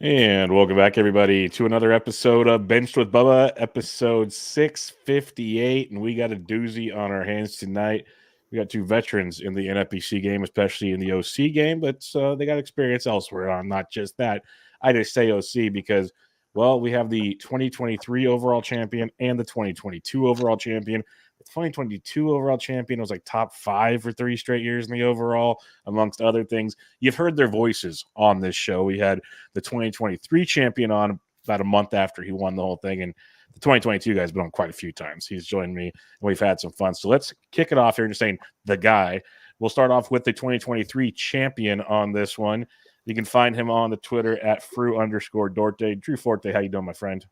And welcome back, everybody, to another episode of Benched with Bubba, episode 658. And we got a doozy on our hands tonight. We got two veterans in the NFBC game, especially in the OC game, but they got experience elsewhere on not just that. I just say OC because, well, we have the 2023 overall champion and the 2022 overall champion. The 2022 overall champion was like top 5 for 3 straight years in the overall, amongst other things. You've heard their voices on this show. We had the 2023 champion on about a month after he won the whole thing, and the 2022 guy's been on quite a few times. He's joined me, and we've had some fun. So let's kick it off here, just saying the guy. We'll start off with the 2023 champion on this one. You can find him on the Twitter at @fru_Dorte. Drew Forte, how you doing, my friend?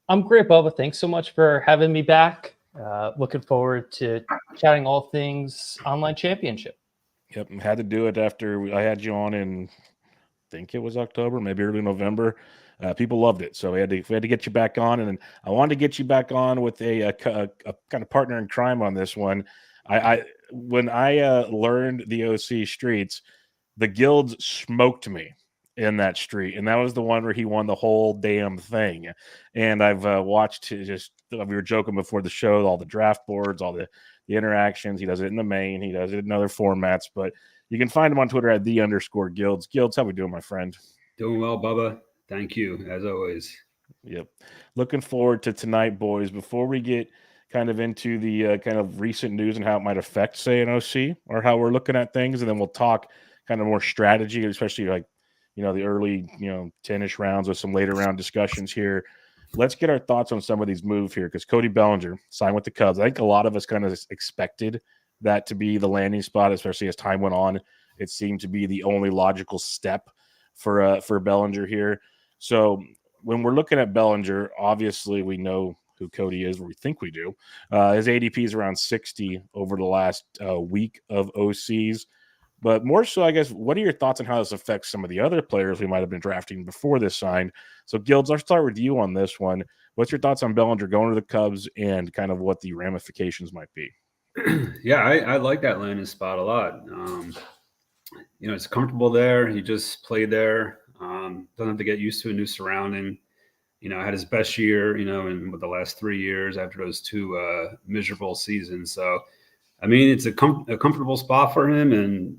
I'm great, Bubba. Thanks so much for having me back. Looking forward to chatting all things online championship. Yep, had to do it after I had you on in, I think it was October, maybe early November. People loved it, so we had to get you back on, and I wanted to get you back on with a kind of partner in crime on this one. When I learned the OC streets, the Gildz smoked me in that street, and that was the one where he won the whole damn thing. And I've watched we were joking before the show, all the draft boards, all the interactions. He does it in the main, he does it in other formats, but you can find him on Twitter at @the_Gildz. Gildz, how we doing, my friend? Doing well, Bubba. Thank you, as always. Yep. Looking forward to tonight, boys. Before we get kind of into the kind of recent news and how it might affect, say, an OC or how we're looking at things, and then we'll talk kind of more strategy, especially like, the early, 10-ish rounds with some later round discussions here. Let's get our thoughts on some of these moves here, because Cody Bellinger signed with the Cubs. I think a lot of us kind of expected that to be the landing spot, especially as time went on. It seemed to be the only logical step for Bellinger here. So when we're looking at Bellinger, obviously we know who Cody is, or we think we do. His ADP is around 60 over the last week of OCs. But more so, I guess, what are your thoughts on how this affects some of the other players we might have been drafting before this signed? So, Gildz, I'll start with you on this one. What's your thoughts on Bellinger going to the Cubs and kind of what the ramifications might be? Yeah, I like that landing spot a lot. It's comfortable there. He just played there. Doesn't have to get used to a new surrounding. Had his best year, in the last 3 years after those 2 miserable seasons. So, I mean, it's a comfortable spot for him, and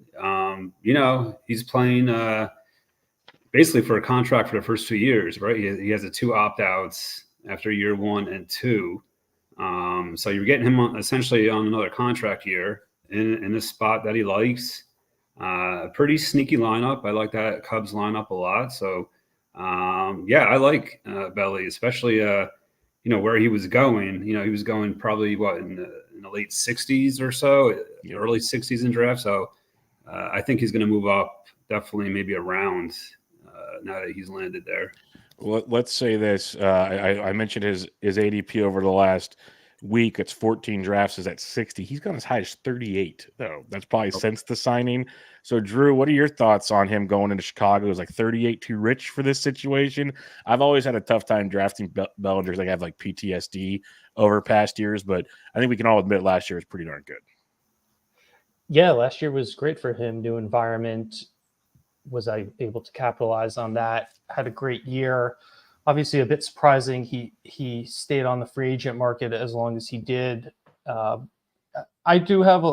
he's playing basically for a contract for the first 2 years, right? He has the 2 opt-outs after year 1 and 2, so you're getting him essentially on another contract year in a spot that he likes. A pretty sneaky lineup. I like that Cubs lineup a lot. So, I like Belly, especially where he was going. He was going probably in the late 60s or so, early 60s in draft. So I think he's going to move up definitely maybe a round now that he's landed there. Well, let's say this. I mentioned his ADP over the last week. It's 14 drafts is at 60. He's gone as high as 38, though. That's probably since the signing. So, Drew, what are your thoughts on him going into Chicago? Is like 38 too rich for this situation? I've always had a tough time drafting Bellingers. I have like PTSD over past years, but I think we can all admit last year was pretty darn good. Yeah, last year was great for him. New environment. Was I able to capitalize on that? Had a great year. Obviously, a bit surprising he stayed on the free agent market as long as he did. I do have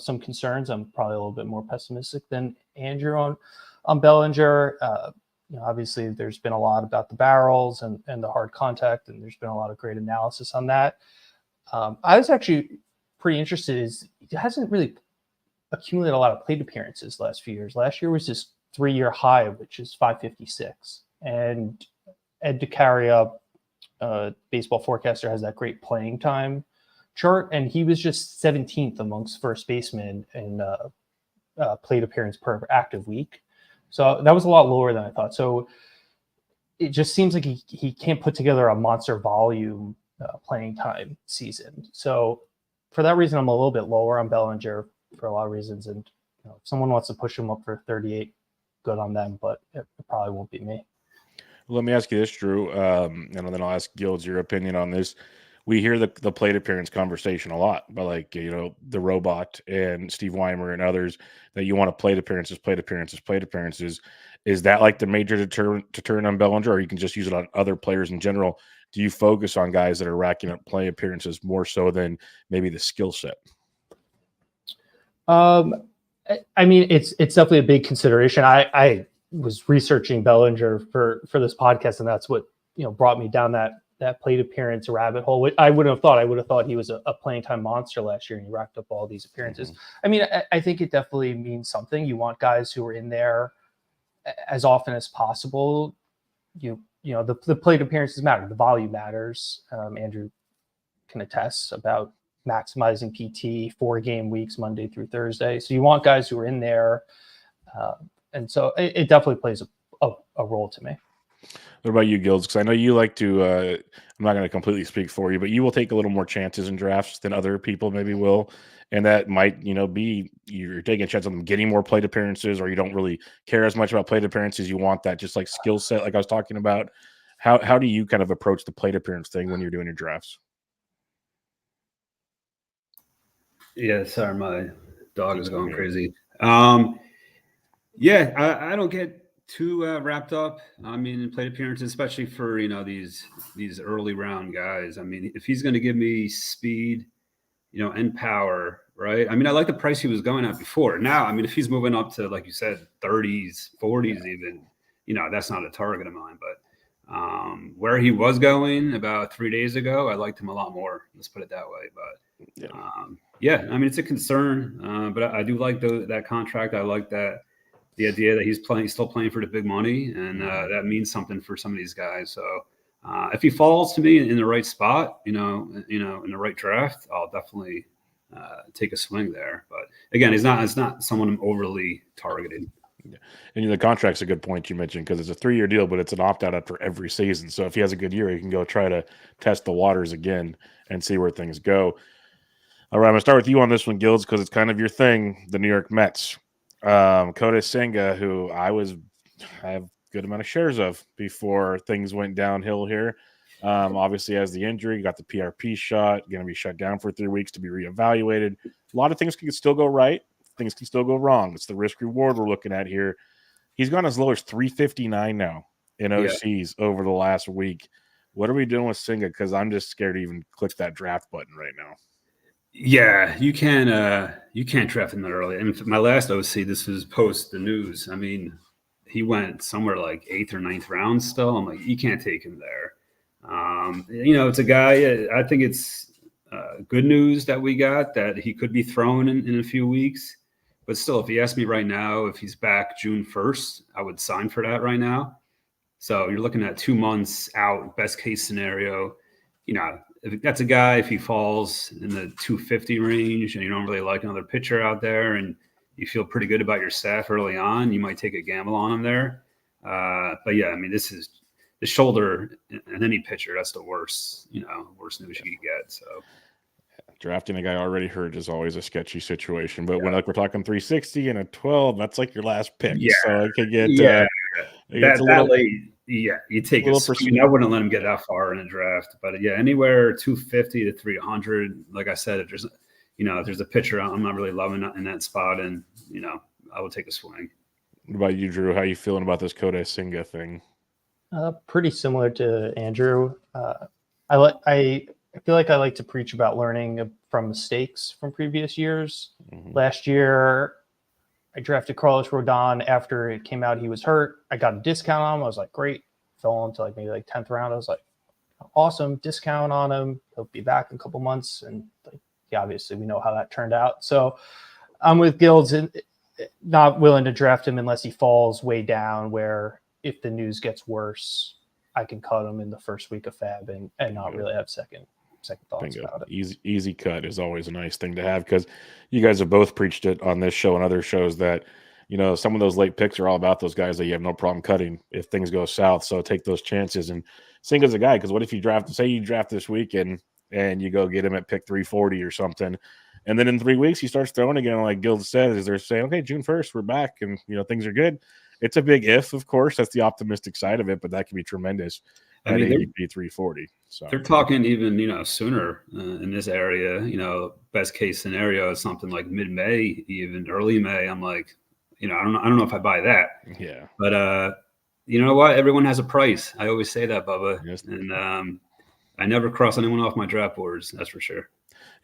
some concerns. I'm probably a little bit more pessimistic than Andrew on Bellinger. Obviously, there's been a lot about the barrels and the hard contact, and there's been a lot of great analysis on that. I was actually pretty interested. He hasn't really accumulated a lot of plate appearances the last few years. Last year was his 3-year high, which is 556, and Ed DeCaria, baseball forecaster, has that great playing time chart, and he was just 17th amongst first basemen in plate appearance per active week. So that was a lot lower than I thought. So it just seems like he can't put together a monster volume playing time season. So for that reason, I'm a little bit lower on Bellinger for a lot of reasons. And if someone wants to push him up for 38, good on them, but it probably won't be me. Let me ask you this, Drew, and then I'll ask Gildz your opinion on this. We hear the plate appearance conversation a lot, but the robot and Steve Weimer and others that you want to plate appearances. Is that like the major deterrent on Bellinger, or you can just use it on other players in general? Do you focus on guys that are racking up play appearances more so than maybe the skill set? I mean, it's definitely a big consideration. I was researching Bellinger for this podcast, and that's what brought me down that plate appearance rabbit hole. I wouldn't have thought. I would have thought he was a playing time monster last year, and he racked up all these appearances. I mean, I think it definitely means something. You want guys who are in there as often as possible. The plate appearances matter. The volume matters. Andrew can attest about maximizing PT 4-game weeks, Monday through Thursday. So you want guys who are in there. And so it definitely plays a role to me. What about you, Gildz? Because I know you like to, I'm not going to completely speak for you, but you will take a little more chances in drafts than other people maybe will. And that might, be you're taking a chance on them getting more plate appearances, or you don't really care as much about plate appearances. You want that just like skill set, like I was talking about. How do you kind of approach the plate appearance thing when you're doing your drafts? Yeah, sorry, my dog is going crazy. I don't get too wrapped up. I mean, in plate appearances, especially for these early round guys. I mean, if he's going to give me speed, and power, right? I mean, I like the price he was going at before. Now, I mean, if he's moving up to, like you said, 30s, 40s, even, that's not a target of mine. But where he was going about 3 days ago, I liked him a lot more. Let's put it that way. But I mean, it's a concern. But I do like that contract. I like the idea that he's still playing for the big money, and that means something for some of these guys. So if he falls to me in the right spot, in the right draft, I'll definitely take a swing there. But again, it's not someone I'm overly targeted. Yeah. And the contract's a good point you mentioned, because it's a 3-year deal, but it's an opt-out after every season. So if he has a good year, he can go try to test the waters again and see where things go. All right, I'm going to start with you on this one, Gildz, because it's kind of your thing, the New York Mets. Kodai Senga, who I have a good amount of shares of before things went downhill here. Obviously, has the injury, got the PRP shot, going to be shut down for 3 weeks to be reevaluated. A lot of things can still go right. Things can still go wrong. It's the risk reward we're looking at here. He's gone as low as 359 now in OCs over the last week. What are we doing with Senga? Because I'm just scared to even click that draft button right now. Yeah, you can't draft him that early. And my last OC, this was post the news. I mean, he went somewhere like 8th or 9th round still. I'm like, you can't take him there. It's a guy. I think it's good news that we got that he could be thrown in a few weeks. But still, if you ask me right now, if he's back June 1st, I would sign for that right now. So you're looking at 2 months out, best case scenario. If that's a guy, if he falls in the 250 range and you don't really like another pitcher out there and you feel pretty good about your staff early on, you might take a gamble on him there. But yeah, I mean, this is the shoulder in any pitcher. That's the worst news you could get. So drafting a guy already hurt is always a sketchy situation. But when we're talking 360 and a 12, that's like your last pick. Yeah. So it could get that late. Yeah, you take it. I wouldn't let him get that far in a draft, but yeah, anywhere 250 to 300. Like I said, if there's a pitcher I'm not really loving in that spot, and I would take a swing. What about you, Drew? How you feeling about this Kodai Senga thing? Pretty similar to Andrew. I feel like I like to preach about learning from mistakes from previous years. Mm-hmm. Last year, I drafted Carlos Rodon after it came out he was hurt. I got a discount on him. I was like, great. Fell into maybe 10th round. I was like, awesome, discount on him. He'll be back in a couple months. And obviously we know how that turned out. So I'm with Gildz and not willing to draft him unless he falls way down, where if the news gets worse, I can cut him in the first week of Fab and not really have second thoughts about it. Easy cut is always a nice thing to have, because you guys have both preached it on this show and other shows that some of those late picks are all about those guys that you have no problem cutting if things go south. So take those chances. And Senga's a guy, because what if you draft this weekend and you go get him at pick 340 or something, and then in 3 weeks he starts throwing again, like Gildz said, is they're saying, okay, June 1st we're back and things are good. It's a big if, of course. That's the optimistic side of it, but that can be tremendous. I mean, ADP 340. So they're talking even sooner in this area. Best case scenario is something like mid-May, even early May. I'm like, I don't know if I buy that. Yeah. But you know what? Everyone has a price. I always say that, Bubba. Yes. And I never cross anyone off my draft boards. That's for sure.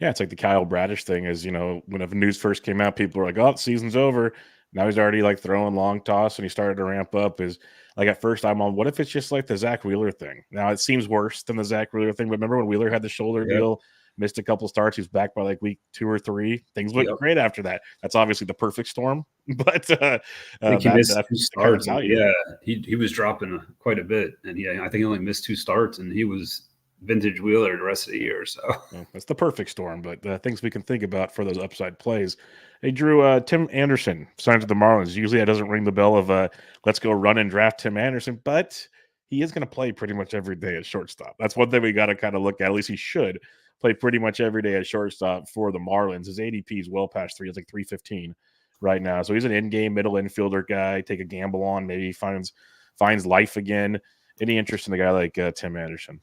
Yeah, it's like the Kyle Bradish thing is, when news first came out, people were like, oh, the season's over. Now he's already like throwing long toss and he started to ramp up. Is like at first I'm on, what if it's just like the Zach Wheeler thing? Now it seems worse than the Zach Wheeler thing, but remember when Wheeler had the shoulder deal, missed a couple starts, he was back by like week 2 or 3. Things looked great after that. That's obviously the perfect storm, but I think he missed 2 starts. Kind of yeah, he was dropping quite a bit, and I think he only missed 2 starts, and he was vintage Wheeler the rest of the year. So that's the perfect storm, but things we can think about for those upside plays. Hey, Drew, Tim Anderson signed to the Marlins. Usually that doesn't ring the bell of let's go run and draft Tim Anderson, but he is going to play pretty much every day at shortstop. That's one thing we got to kind of look at. At least he should play pretty much every day at shortstop for the Marlins. His ADP is well past 3. It's like 315 right now. So he's an in-game middle infielder guy. Take a gamble on. Maybe he finds life again. Any interest in a guy like Tim Anderson?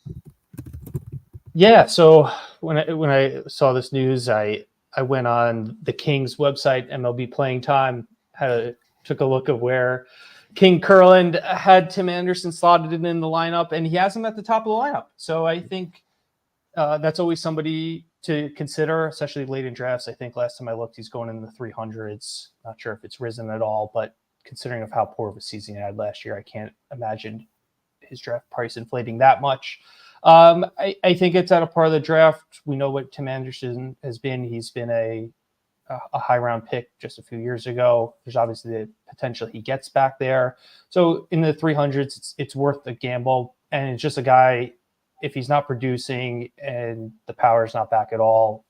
Yeah. So when I saw this news, I went on the Kings website, MLB Playing Time, took a look at where King Curland had Tim Anderson slotted in the lineup, and he has him at the top of the lineup. So I think that's always somebody to consider, especially late in drafts. I think last time I looked, he's going in the 300s. Not sure if it's risen at all, but considering of how poor of a season he had last year, I can't imagine his draft price inflating that much. I think it's at a part of the draft. We know what Tim Anderson has been. He's been a high round pick just a few years ago. There's obviously the potential he gets back there. So in the 300s, it's worth a gamble. And it's just a guy, if he's not producing and the power is not back at all,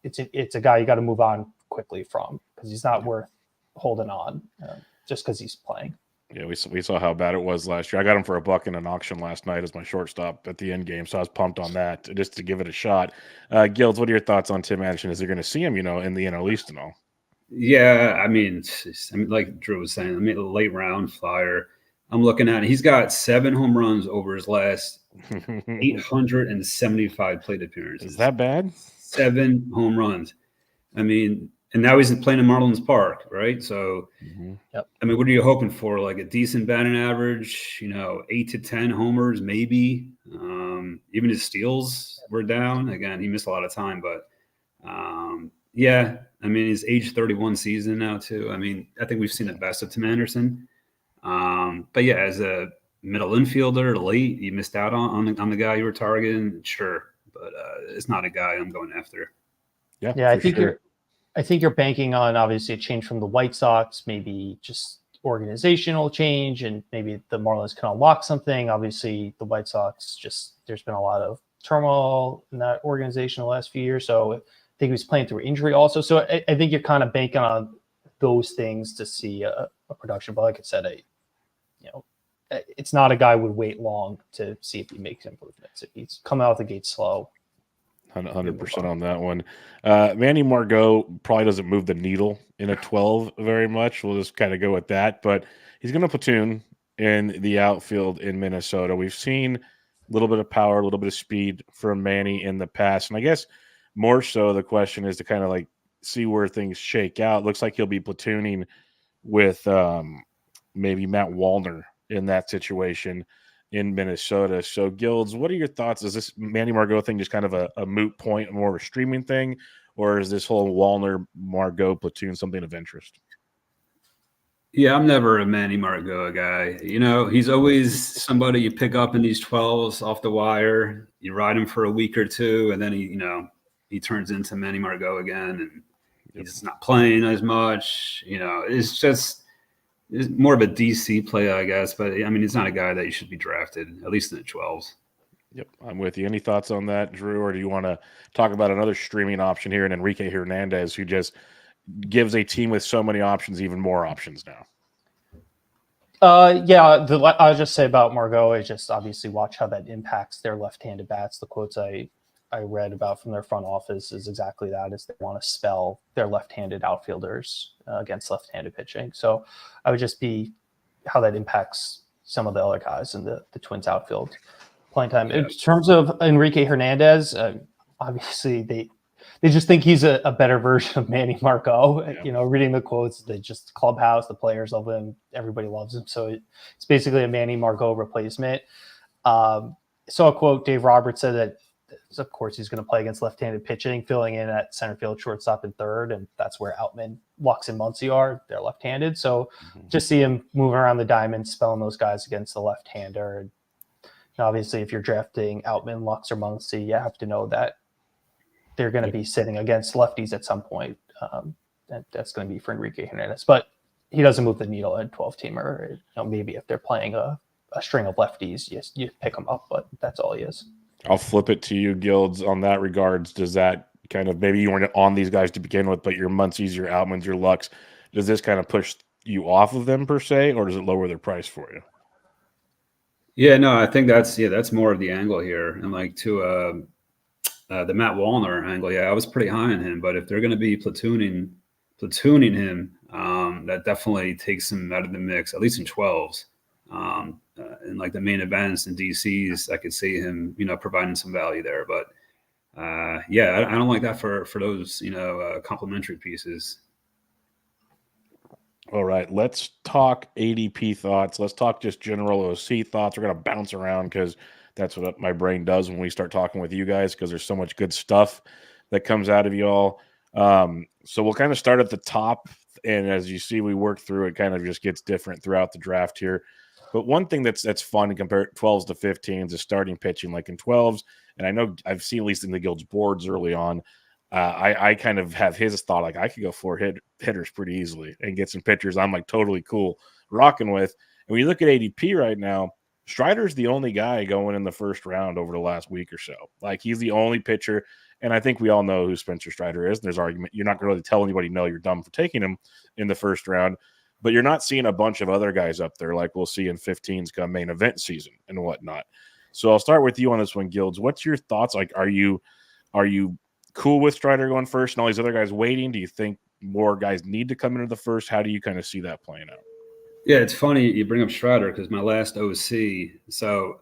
it's a guy you got to move on quickly from, because he's not worth holding on just because he's playing. Yeah, we saw how bad it was last year. I got him for $1 in an auction last night as my shortstop at the end game, so I was pumped on that just to give it a shot. Gildz, what are your thoughts on Tim Anderson? Is he going to see him, in the NL East and all? Yeah, I mean, like Drew was saying, a late round flyer. I'm looking at it. He's got 7 home runs over his last 875 plate appearances. Is that bad? 7 home runs. I mean, and now he's playing in Marlins Park, right? So, Yep. I mean, what are you hoping for? Like a decent batting average, 8 to 10 homers, maybe. Even his steals were down. Again, he missed a lot of time, but yeah, I mean, he's age 31 season now too. I mean, I think we've seen the best of Tim Anderson. But yeah, as a middle infielder, late, you missed out on the guy you were targeting, sure, but it's not a guy I'm going after. Yeah, I think you're banking on obviously a change from the White Sox, maybe just organizational change, and maybe the Marlins can unlock something. Obviously, the White Sox, there's been a lot of turmoil in that organization the last few years. So I think he was playing through injury also. So I think you're kind of banking on those things to see a production. But like I said, it's not a guy would wait long to see if he makes improvements. If he's coming out the gate slow, 100% on that one. Manny Margot probably doesn't move the needle in a 12 very much. We'll just kind of go with that. But he's going to platoon in the outfield in Minnesota. We've seen a little bit of power, a little bit of speed from Manny in the past. And I guess more so the question is to kind of like see where things shake out. Looks like he'll be platooning with maybe Matt Wallner in that situation in Minnesota. So, Gildz, what are your thoughts? Is this Manny Margot thing just kind of a moot point, more of a streaming thing, or is this whole Wallner-Margot platoon something of interest? Yeah, I'm never a Manny Margot guy. He's always somebody you pick up in these 12s off the wire. You ride him for a week or two, and then he turns into Manny Margot again, and he's not playing as much. It's more of a DC play, I guess. But, I mean, he's not a guy that you should be drafted, at least in the 12s. Yep, I'm with you. Any thoughts on that, Drew, or do you want to talk about another streaming option here in Enrique Hernandez, who just gives a team with so many options even more options now? I'll just say about Margot is just obviously watch how that impacts their left-handed bats. The quotes I read about from their front office is exactly that, is they want to spell their left-handed outfielders against left-handed pitching. So I would just be how that impacts some of the other guys in the Twins outfield playing time. In terms of Enrique Hernandez, obviously they just think he's a better version of Manny Margot. Yeah. You know, reading the quotes, they just clubhouse, the players love him, everybody loves him. So it's basically a Manny Margot replacement. Saw a quote, Dave Roberts said that, of course, he's going to play against left-handed pitching, filling in at center field, shortstop, and third, and that's where Outman, Lux, and Muncy are. They're left-handed, so just see him moving around the diamond, spelling those guys against the left-hander. And obviously, if you're drafting Outman, Lux, or Muncy, you have to know that they're going to be sitting against lefties at some point. That's going to be for Enrique Hernandez, but he doesn't move the needle at 12-teamer. You know, maybe if they're playing a string of lefties, you pick him up, but that's all he is. I'll flip it to you, Gildz, on that regards. Does that kind of, maybe you weren't on these guys to begin with, but your Muncies, your Outmans, your Lux, does this kind of push you off of them per se, or does it lower their price for you? Yeah, no, I think that's more of the angle here. And like to the Matt Wallner angle, yeah, I was pretty high on him, but if they're going to be platooning him, that definitely takes him out of the mix, at least in 12s. In like the main events and DCs, I could see him, providing some value there. But yeah, I don't like that for those, complementary pieces. All right, let's talk ADP thoughts. Let's talk just general OC thoughts. We're going to bounce around because that's what my brain does when we start talking with you guys, because there's so much good stuff that comes out of y'all. So we'll kind of start at the top. And as you see, we work through it, kind of just gets different throughout the draft here. But one thing that's fun to compare 12s to 15s is starting pitching. Like in 12s, and I know I've seen at least in the Gildz boards early on, I kind of have his thought, like I could go 4 hitters pretty easily and get some pitchers I'm like totally cool rocking with. And when you look at ADP right now, Strider's the only guy going in the first round over the last week or so. Like he's the only pitcher. And I think we all know who Spencer Strider is. And there's argument. You're not going to really tell anybody, no, you're dumb for taking him in the first round. But you're not seeing a bunch of other guys up there like we'll see in 15s come main event season and whatnot. So I'll start with you on this one, Gildz. What's your thoughts? Like, are you cool with Strider going first and all these other guys waiting? Do you think more guys need to come into the first? How do you kind of see that playing out? Yeah, it's funny you bring up Strider because my last OC, so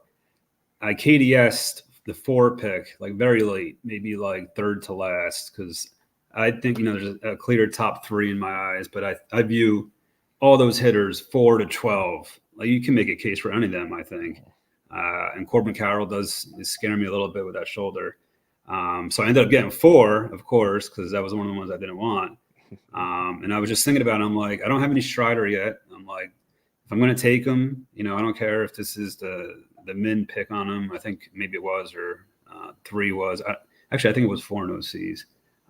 I KDS'd the 4 pick like very late, maybe like third to last, because I think, there's a clear top 3 in my eyes, but I view all those hitters 4 to 12. Like you can make a case for any of them, I think. And Corbin Carroll does scare me a little bit with that shoulder. So I ended up getting 4, of course, because that was one of the ones I didn't want. And I was just thinking about it. I'm like, I don't have any Strider yet. I'm like, if I'm going to take him, I don't care if this is the min pick on him. I think maybe it was, or 3 was. I think it was 4 in OCs.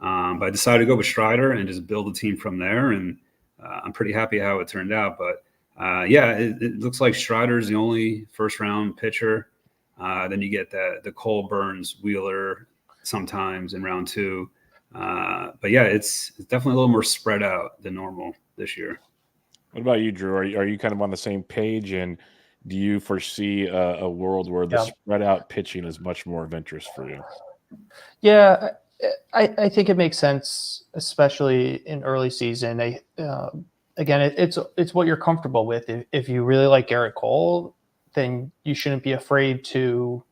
But I decided to go with Strider and just build a team from there. And I'm pretty happy how it turned out. But yeah, it looks like Strider's the only first round pitcher. Then you get the Cole, Burns, Wheeler sometimes in round 2. But yeah, it's definitely a little more spread out than normal this year. What about you, Drew? Are you kind of on the same page? And do you foresee a world where the spread out pitching is much more of interest for you? Yeah, I think it makes sense, especially in early season. Again, it's what you're comfortable with. If you really like Garrett Cole, then you shouldn't be afraid to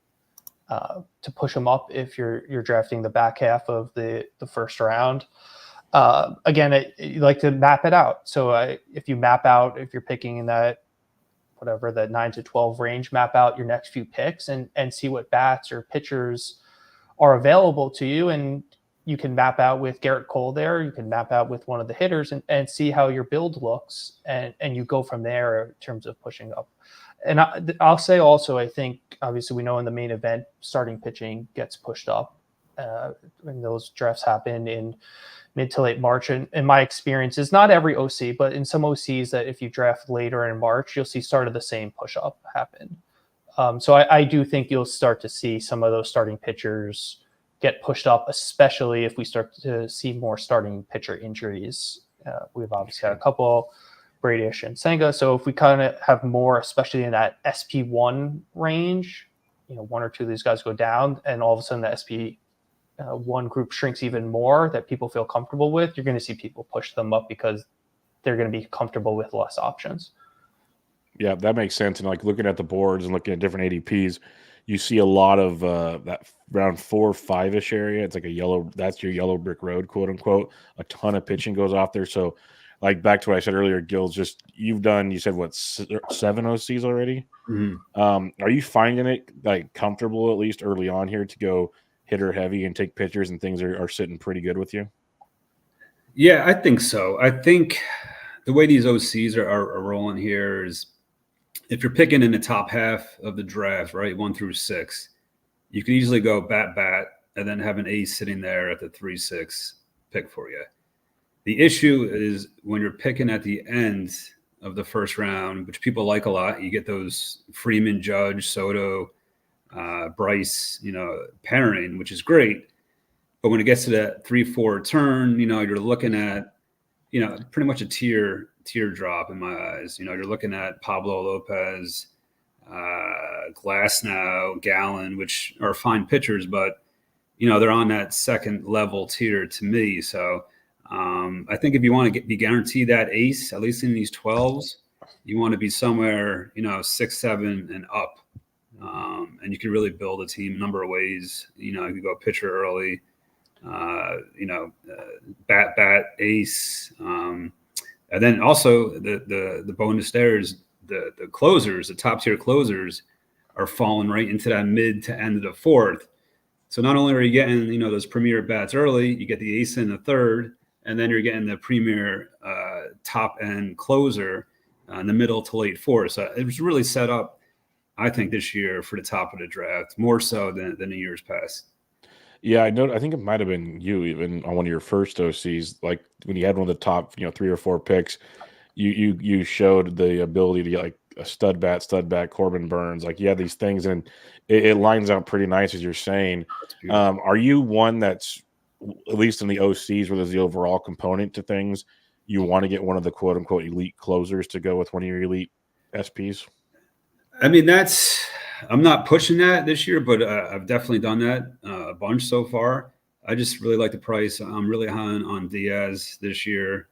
push him up if you're drafting the back half of the first round. Again, you like to map it out. So if you map out, if you're picking in that 9 to 12 range, map out your next few picks and see what bats or pitchers are available to you. And you can map out with Garrett Cole there. You can map out with one of the hitters and see how your build looks. And you go from there in terms of pushing up. And I'll say also, I think, obviously, we know in the main event, starting pitching gets pushed up. When those drafts happen in mid to late March. And in my experience, is not every OC, but in some OCs that if you draft later in March, you'll see start of the same push up happen. So I do think you'll start to see some of those starting pitchers get pushed up, especially if we start to see more starting pitcher injuries. We've obviously had a couple, Bradish and Senga. So if we kind of have more, especially in that SP1 range, 1 or 2 of these guys go down, and all of a sudden the SP1 group shrinks even more that people feel comfortable with, you're going to see people push them up because they're going to be comfortable with less options. Yeah, that makes sense. And like looking at the boards and looking at different ADPs, you see a lot of that round 4 or 5-ish area. It's like that's your yellow brick road, quote unquote. A ton of pitching goes off there. So, like back to what I said earlier, Gildz, just you said what, 7 OCs already? Are you finding it like comfortable, at least early on here, to go hitter heavy and take pitchers, and things are sitting pretty good with you? Yeah, I think so. I think the way these OCs are rolling here is, if you're picking in the top half of the draft, right, 1 through 6, you could easily go bat, and then have an ace sitting there at the 3-6 pick for you. The issue is when you're picking at the end of the first round, which people like a lot, you get those Freeman, Judge, Soto, Bryce, pairing, which is great. But when it gets to that 3-4 turn, you're looking at, pretty much a teardrop in my eyes. You're looking at Pablo Lopez, Glasnow, Gallen, which are fine pitchers, but they're on that second level tier to me. So I think if you want to be guaranteed that ace, at least in these 12s, you want to be somewhere 6, 7, and up, and you can really build a team a number of ways. You can go pitcher early, bat, ace. And then also the bonus there is the closers, the top tier closers are falling right into that mid to end of the 4th. So not only are you getting, those premier bats early, you get the ace in the 3rd, and then you're getting the premier top end closer in the middle to late 4th. So it was really set up, I think, this year for the top of the draft, more so than the years past. Yeah, I know. I think it might have been you even on one of your first OCs, like when you had one of the top, 3 or 4 picks. You showed the ability to get like a stud bat, Corbin Burns. Like you had these things, and it lines out pretty nice, as you're saying. Are you one that's, at least in the OCs where there's the overall component to things, you want to get one of the quote unquote elite closers to go with one of your elite SPs? I mean, I'm not pushing that this year, but I've definitely done that a bunch so far. I just really like the price. I'm really high on Diaz this year.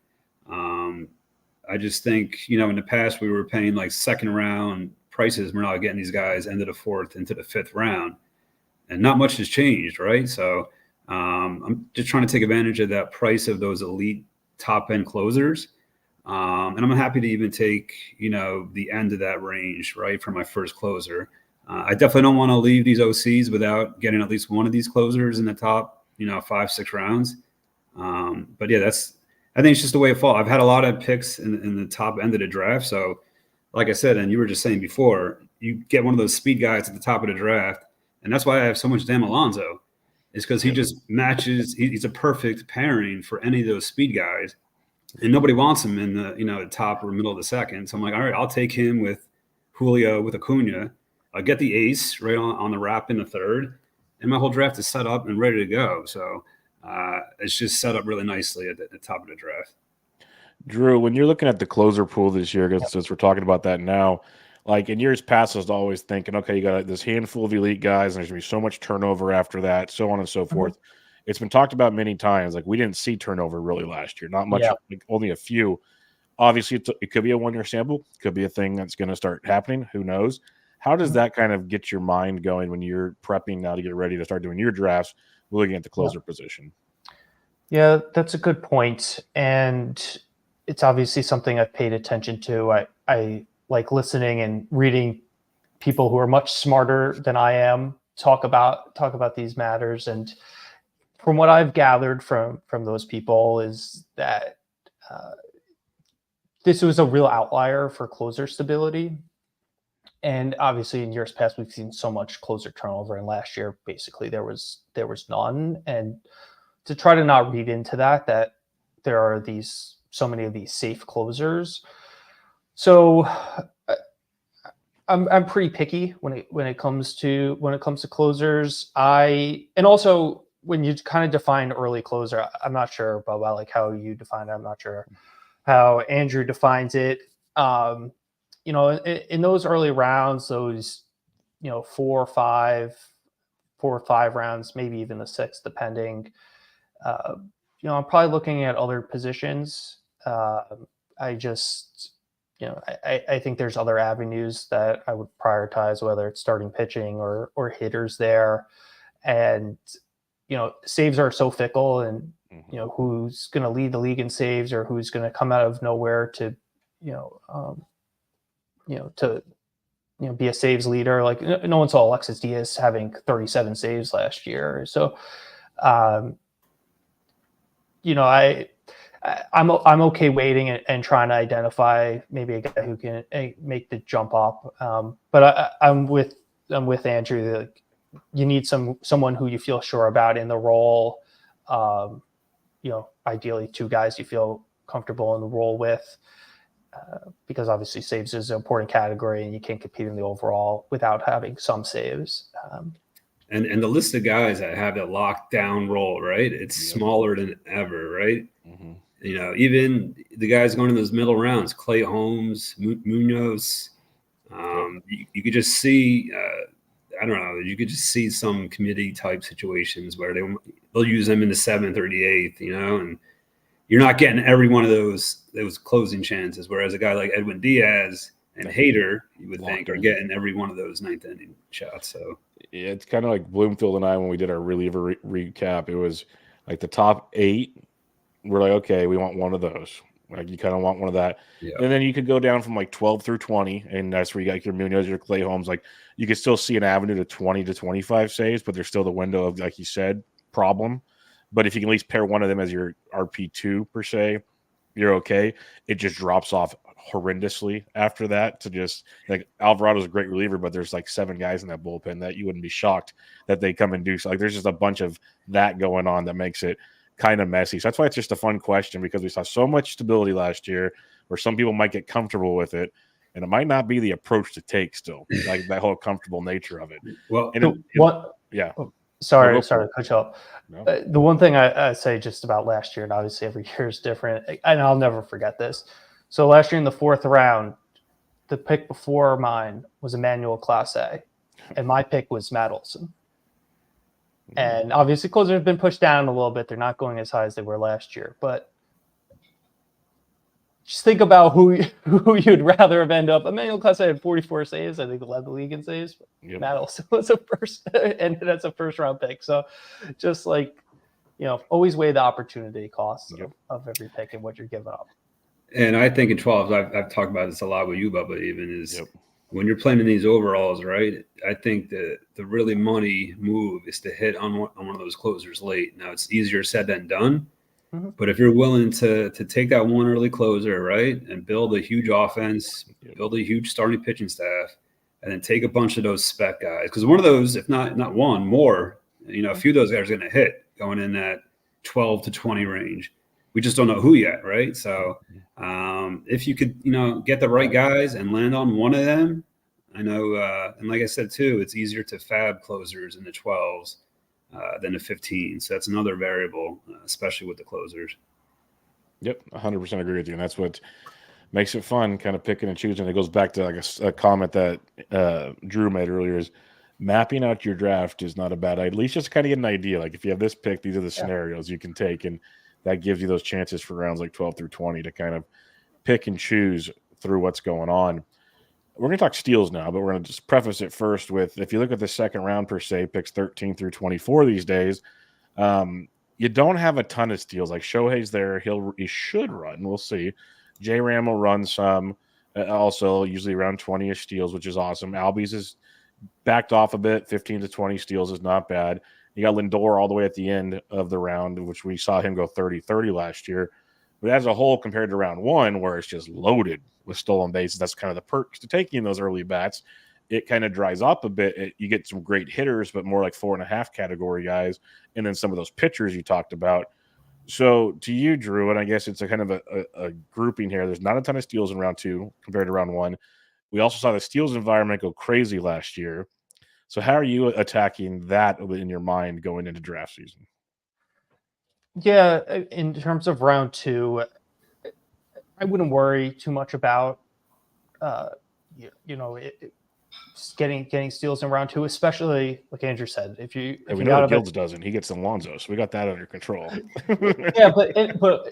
I just think, in the past we were paying like second round prices. We're not getting these guys into the 4th, into the 5th round, and not much has changed, right? So I'm just trying to take advantage of that price of those elite top end closers. And I'm happy to even take, the end of that range, right, for my first closer. I definitely don't want to leave these OCs without getting at least one of these closers in the top, 5, 6 rounds. But yeah, I think it's just the way it falls. I've had a lot of picks in the top end of the draft. So like I said, and you were just saying before, you get one of those speed guys at the top of the draft. And that's why I have so much Dan Alonso, is because he just matches. He's a perfect pairing for any of those speed guys. And nobody wants him in the top or middle of the 2nd. So I'm like, all right, I'll take him with Julio, with Acuna. I'll get the ace right on the wrap in the 3rd. And my whole draft is set up and ready to go. So it's just set up really nicely at the top of the draft. Drew, when you're looking at the closer pool this year, since we're talking about that now, like in years past, I was always thinking, okay, you got this handful of elite guys, and there's going to be so much turnover after that, so on and so forth. It's been talked about many times. Like we didn't see turnover really last year, not much, like only a few. Obviously, it could be a 1-year sample, could be a thing that's going to start happening. Who knows? How does that kind of get your mind going when you're prepping now to get ready to start doing your drafts, looking at the closer position? Yeah, that's a good point. And it's obviously something I've paid attention to. I like listening and reading people who are much smarter than I am talk about these matters. And from what I've gathered from those people is that this was a real outlier for closer stability. And obviously in years past, we've seen so much closer turnover. And last year, basically there was none. And to try to not read into that there are so many of these safe closers. So I'm pretty picky when it comes to closers. And also when you kind of define early closer, I'm not sure, Bubba, like how you define it. I'm not sure how Andrew defines it. In those early rounds, those 4 or 5 rounds, maybe even the 6th, depending. I'm probably looking at other positions. I just, I think there's other avenues that I would prioritize, whether it's starting pitching or hitters there. And, saves are so fickle, and, who's going to lead the league in saves or who's going to come out of nowhere to, be a saves leader. Like, no one saw Alexis Diaz having 37 saves last year. So, I'm okay waiting and trying to identify maybe a guy who can make the jump up. But I'm with Andrew. Like, you need someone who you feel sure about in the role. Ideally 2 guys you feel comfortable in the role with, because obviously saves is an important category, and you can't compete in the overall without having some saves. And the list of guys that have that lockdown role, right? It's smaller than ever, right? Mm-hmm. Even the guys going in those middle rounds, Clay Holmes, Munoz, you could just see, I don't know, you could just see some committee type situations where they'll use them in the 7th or the 8th, and you're not getting every one of those closing chances. Whereas a guy like Edwin Diaz and Hader, you would think, are getting every one of those 9th inning shots. So yeah, it's kind of like Bloomfield and I when we did our reliever recap. It was like the top 8. We're like, okay, we want one of those. Like, you kind of want one of that. Yeah. And then you could go down from like 12 through 20, and that's where you got your Munoz, your Clay Holmes. Like, you could still see an avenue to 20 to 25 saves, but there's still the window of, like you said, problem. But if you can at least pair one of them as your RP2 per se, you're okay. It just drops off horrendously after that to just like Alvarado's a great reliever, but there's like 7 guys in that bullpen that you wouldn't be shocked that they come and do. So like, there's just a bunch of that going on that makes it kind of messy. So that's why it's just a fun question, because we saw so much stability last year where some people might get comfortable with it, and it might not be the approach to take still, like that whole comfortable nature of it. Well, and yeah. Sorry to cut you off. No. The one thing I say just about last year, and obviously every year is different, and I'll never forget this. So last year in the 4th round, the pick before mine was Emmanuel Clase, and my pick was Matt Olson. And obviously closers have been pushed down a little bit. They're not going as high as they were last year. But just think about who you'd rather have ended up. Emmanuel Clase had 44 saves. I think led the league in saves. Yep. Matt Olson was a first, and that's a first-round pick. So just like, always weigh the opportunity costs of every pick and what you're giving up. And I think in 12s, I've talked about this a lot with you, Bubba, even is when you're playing in these overalls, right? I think the really money move is to hit on one of those closers late. Now, it's easier said than done. Mm-hmm. But if you're willing to take that one early closer, right, and build a huge offense, build a huge starting pitching staff, and then take a bunch of those spec guys, because one of those, if not one, more, a few of those guys are going to hit going in that 12 to 20 range. We just don't know who yet, right? So if you could, get the right guys and land on one of them, I know, and like I said too, it's easier to fab closers in the 12s than the 15. So that's another variable, especially with the closers. Yep, 100% agree with you, and that's what makes it fun, kind of picking and choosing. It goes back to like a comment that Drew made earlier: is mapping out your draft is not a bad idea. At least just kind of get an idea. Like, if you have this pick, these are the scenarios you can take, and that gives you those chances for rounds like 12 through 20 to kind of pick and choose through what's going on. We're going to talk steals now, but we're going to just preface it first with, if you look at the second round per se, picks 13 through 24 these days, you don't have a ton of steals. Like, Shohei's there. He should run. We'll see. J-Ram will run some. Also, usually around 20-ish steals, which is awesome. Albies is backed off a bit. 15 to 20 steals is not bad. You got Lindor all the way at the end of the round, which we saw him go 30-30 last year. But as a whole, compared to round 1, where it's just loaded with stolen bases, that's kind of the perks to taking those early bats. It kind of dries up a bit. You get some great hitters, but more like 4.5 category guys, and then some of those pitchers you talked about. So to you, Drew, and I guess it's a kind of a grouping here. There's not a ton of steals in round 2 compared to round 1. We also saw the steals environment go crazy last year. So how are you attacking that in your mind going into draft season? Yeah, in terms of round 2, I wouldn't worry too much about, getting steals in round 2, especially like Andrew said. If you know the Gildz doesn't, he gets Alonso, so we got that under control. Yeah, but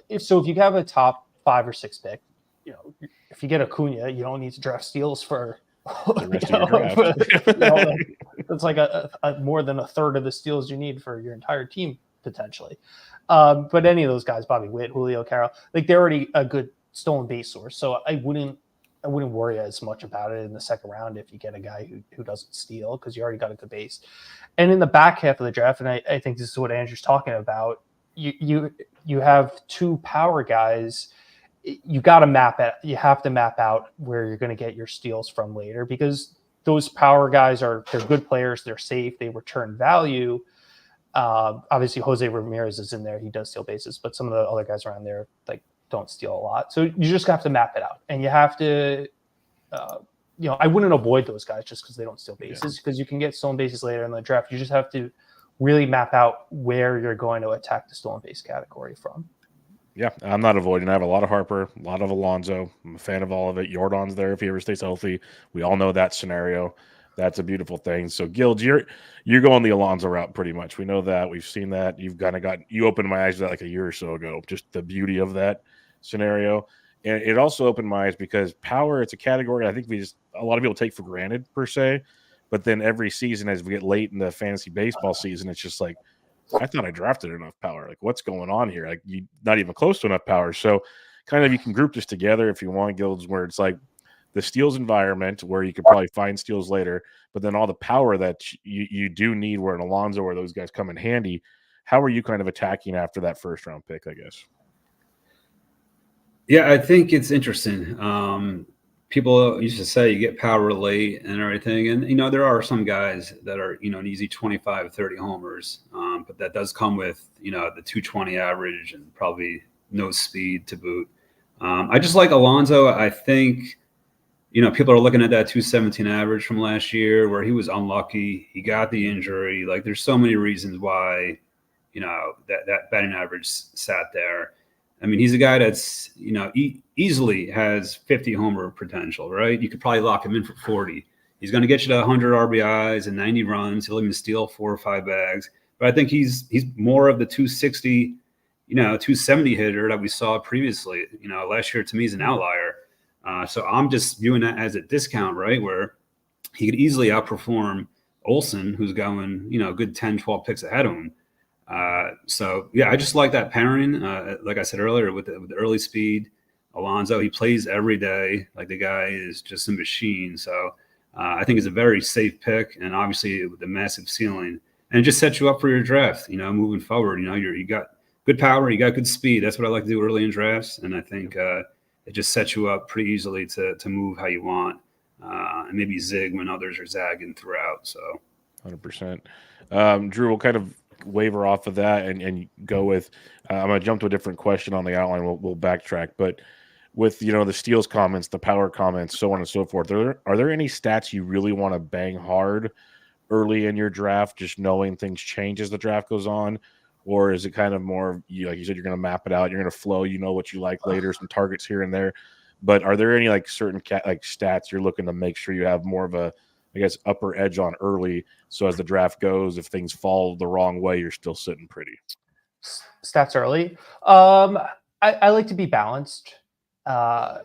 if you have a top 5 or 6 pick, if if you get Acuna, you don't need to draft steals for the rest of your draft. It's like a more than a third of the steals you need for your entire team potentially. But any of those guys, Bobby Witt, Julio Carroll, like they're already a good stolen base source. So I wouldn't worry as much about it in the second round if you get a guy who doesn't steal, because you already got a good base. And in the back half of the draft, and I think this is what Andrew's talking about, you have two power guys. You got to you have to map out where you're going to get your steals from later, because those power guys they're good players. They're safe. They return value. Obviously Jose Ramirez is in there. He does steal bases, but some of the other guys around there, like, don't steal a lot. So you just have to map it out, and you have to, I wouldn't avoid those guys just because they don't steal bases, because you can get stolen bases later in the draft. You just have to really map out where you're going to attack the stolen base category from. Yeah, I'm not avoiding. I have a lot of Harper, a lot of Alonso. I'm a fan of all of it. Jordan's there if he ever stays healthy. We all know that scenario. That's a beautiful thing. So, Gildz, you're going the Alonso route pretty much. We know that. We've seen that. You've kind of you opened my eyes to that like a year or so ago, just the beauty of that scenario. And it also opened my eyes because power, it's a category I think a lot of people take for granted per se. But then every season, as we get late in the fantasy baseball season, it's just like, I thought I drafted enough power. Like, what's going on here? Like, you not even close to enough power. So kind of you can group this together if you want, Gildz, where it's like the steals environment where you could probably find steals later, but then all the power that you do need where an Alonso or those guys come in handy. How are you kind of attacking after that first round pick, I guess? Yeah, I think it's interesting. People used to say you get power late and everything. And, there are some guys that are, an easy 25, 30 homers. But that does come with, the 220 average and probably no speed to boot. I just like Alonso. I think, people are looking at that 217 average from last year where he was unlucky. He got the injury. Like, there's so many reasons why, that batting average sat there. I mean, he's a guy that's, easily has 50 homer potential, right? You could probably lock him in for 40. He's going to get you to 100 RBIs and 90 runs. He'll even steal 4 or 5 bags. But I think he's more of the 260, 270 hitter that we saw previously. Last year to me is an outlier. So I'm just viewing that as a discount, right? Where he could easily outperform Olsen, who's going, a good 10, 12 picks ahead of him. So yeah, I just like that pairing. Like I said earlier, with the early speed, Alonso, he plays every day. Like, the guy is just a machine. So I think it's a very safe pick, and obviously with the massive ceiling, and it just sets you up for your draft. Moving forward, you got good power, you got good speed. That's what I like to do early in drafts, and I think it just sets you up pretty easily to move how you want, and maybe zig when others are zagging throughout. So, 100%. Drew, we'll kind of waiver off of that and go with I'm going to jump to a different question on the outline. We'll backtrack, but with the steals comments, the power comments, so on and so forth, are there any stats you really want to bang hard early in your draft, just knowing things change as the draft goes on? Or is it kind of more, like you said, you're going to map it out, you're going to flow, what you like later, some targets here and there? But are there any like certain stats you're looking to make sure you have more of a, I guess, upper edge on early, so as the draft goes, if things fall the wrong way, you're still sitting pretty? Stats early. I like to be balanced. I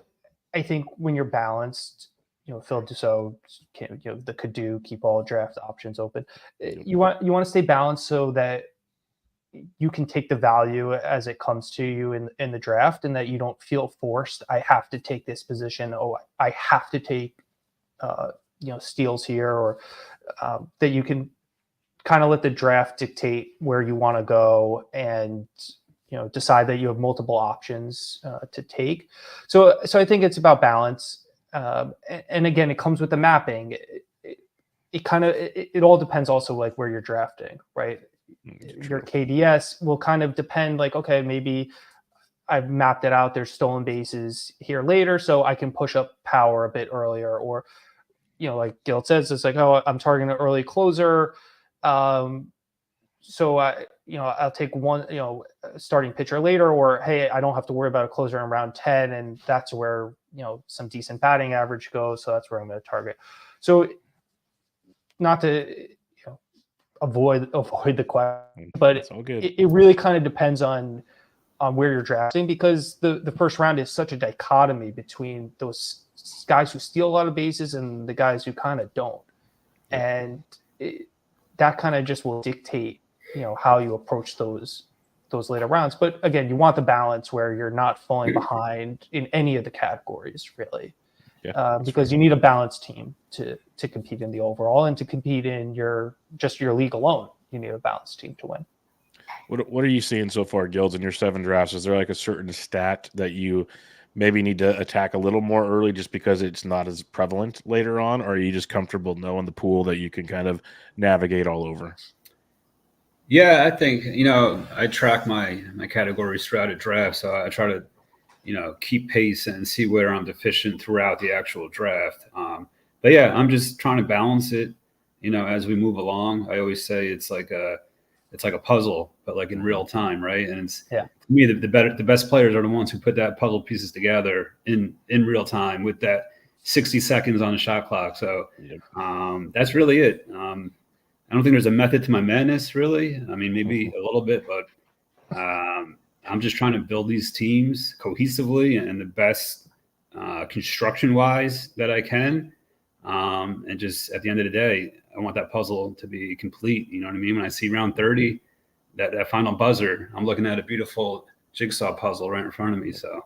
think when you're balanced, Phil Dussault, the could do keep all draft options open. You want to stay balanced so that you can take the value as it comes to you in the draft, and that you don't feel forced. I have to take this position. Oh, I have to take steals here, or that you can kind of let the draft dictate where you want to go, and decide that you have multiple options to take. So I think it's about balance. And again, it comes with the mapping. It all depends also like where you're drafting, right? Your KDS will kind of depend, like, okay, maybe I've mapped it out. There's stolen bases here later, so I can push up power a bit earlier. Or, like Gildz says, it's like, oh, I'm targeting an early closer. So I'll take one, starting pitcher later, or, hey, I don't have to worry about a closer in round 10. And that's where, some decent batting average goes. So that's where I'm going to target. So not to, avoid the question, but it really kind of depends on where you're drafting, because the first round is such a dichotomy between those guys who steal a lot of bases and the guys who kind of don't. And that kind of just will dictate, how you approach those later rounds. But again, you want the balance where you're not falling behind in any of the categories, really. Because you need a balanced team to compete in the overall, and to compete in your league alone. You need a balanced team to win. What are you seeing so far, Gildz, in your 7 drafts? Is there like a certain stat that you maybe need to attack a little more early just because it's not as prevalent later on? Or are you just comfortable knowing the pool that you can kind of navigate all over? Yeah, I think, I track my categories throughout a draft. So I try to, keep pace and see where I'm deficient throughout the actual draft. But yeah, I'm just trying to balance it, as we move along. I always say it's like a puzzle, but like in real time, right? And it's to me, the best players are the ones who put that puzzle pieces together in real time with that 60 seconds on the shot clock. So that's really it. I don't think there's a method to my madness, really. I mean, maybe a little bit, but I'm just trying to build these teams cohesively and the best construction-wise that I can. And just at the end of the day, I want that puzzle to be complete. You know what I mean? When I see round 30, that final buzzer, I'm looking at a beautiful jigsaw puzzle right in front of me. So,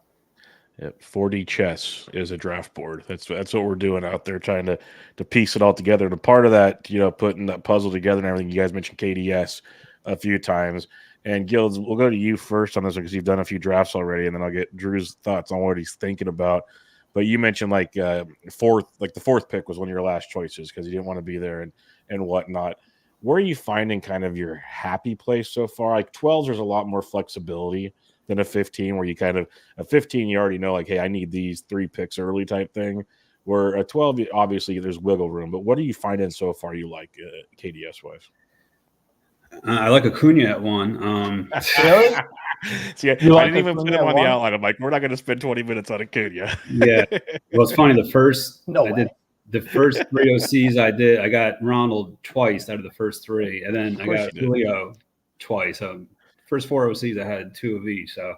4D chess is a draft board. That's what we're doing out there, trying to piece it all together. And a part of that, putting that puzzle together and everything. You guys mentioned KDS a few times. And Gildz, we'll go to you first on this one because you've done a few drafts already, and then I'll get Drew's thoughts on what he's thinking about. But you mentioned the fourth pick was one of your last choices because you didn't want to be there and whatnot. Where are you finding kind of your happy place so far? Like 12s, there's a lot more flexibility than a 15, where you kind of a 15, you already know, like, hey, I need these 3 picks early type thing. Where a 12, obviously there's wiggle room. But what are you finding so far you like KDS wise? I like Acuna at 1. Really? See, I didn't even put him on the outline. I'm like, we're not going to spend 20 minutes on Acuna. Yeah. Well, it's funny. The first 3 OCs I got Ronald twice out of the first 3, and then I got Julio twice. So first 4 OCs I had 2 of each. So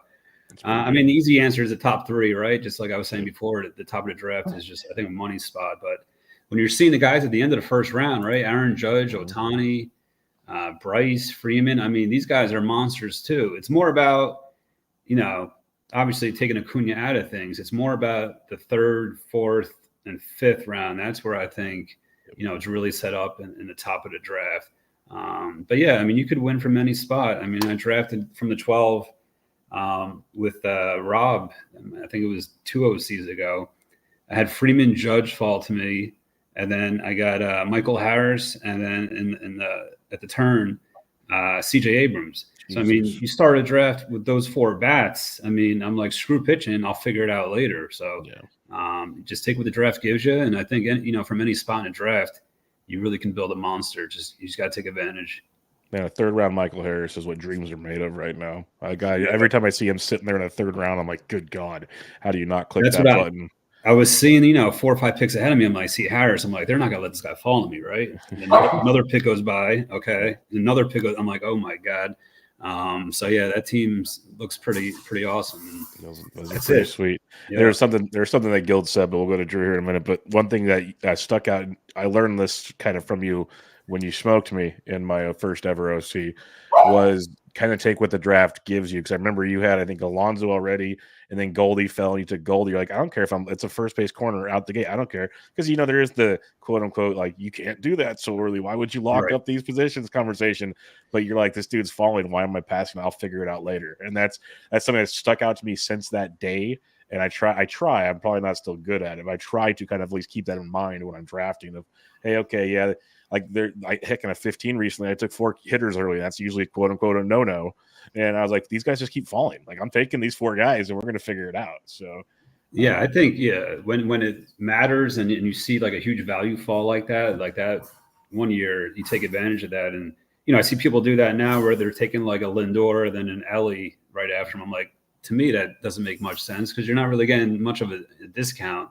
I mean, the easy answer is the top 3, right? Just like I was saying before, at the top of the draft is just, I think, a money spot. But when you're seeing the guys at the end of the first round, right? Aaron Judge, Ohtani, Bryce, Freeman. I mean, these guys are monsters too. It's more about, obviously taking Acuna out of things. It's more about the 3rd, 4th, and 5th round. That's where I think, it's really set up in the top of the draft. But yeah, I mean, you could win from any spot. I mean, I drafted from the 12 with Rob. I think it was 2 OCs ago. I had Freeman, Judge fall to me, and then I got Michael Harris, and then at the turn, CJ Abrams. So, I mean, you start a draft with those 4 bats. I mean, I'm like, screw pitching. I'll figure it out later. So just take what the draft gives you. And I think, from any spot in a draft, you really can build a monster. You just got to take advantage. Man, a 3rd round Michael Harris is what dreams are made of right now. Every time I see him sitting there in a 3rd round, I'm like, good God, how do you not click that button? I was seeing, 4 or 5 picks ahead of me. I'm like, see Harris. I'm like, they're not going to let this guy fall on me, right? And another pick goes by. Okay. Another pick goes, I'm like, oh my God. So yeah, that team looks pretty awesome. That's pretty sweet. Yeah. There's something that Gildz said, but we'll go to Drew here in a minute. But one thing that stuck out, I learned this kind of from you when you smoked me in my first ever OC, was kind of take what the draft gives you. Because I remember you had, I think, Alonso already, and then Goldie fell, and you took Goldie. You're like, I don't care if it's a first base corner out the gate. I don't care. Because, there is the quote unquote, like, you can't do that so early. Why would you lock up these positions conversation? But you're like, this dude's falling. Why am I passing? I'll figure it out later. And that's something that's stuck out to me since that day. And I try. I'm probably not still good at it, but I try to kind of at least keep that in mind when I'm drafting. Of, hey, okay, yeah, like heck, in a 15 recently, I took 4 hitters early. That's usually quote unquote a no. And I was like, these guys just keep falling. Like, I'm taking these 4 guys, and we're going to figure it out. So, yeah, I think when it matters and you see like a huge value fall like that one year, you take advantage of that. And I see people do that now where they're taking like a Lindor, then an Ellie right after him. I'm like, to me, that doesn't make much sense because you're not really getting much of a discount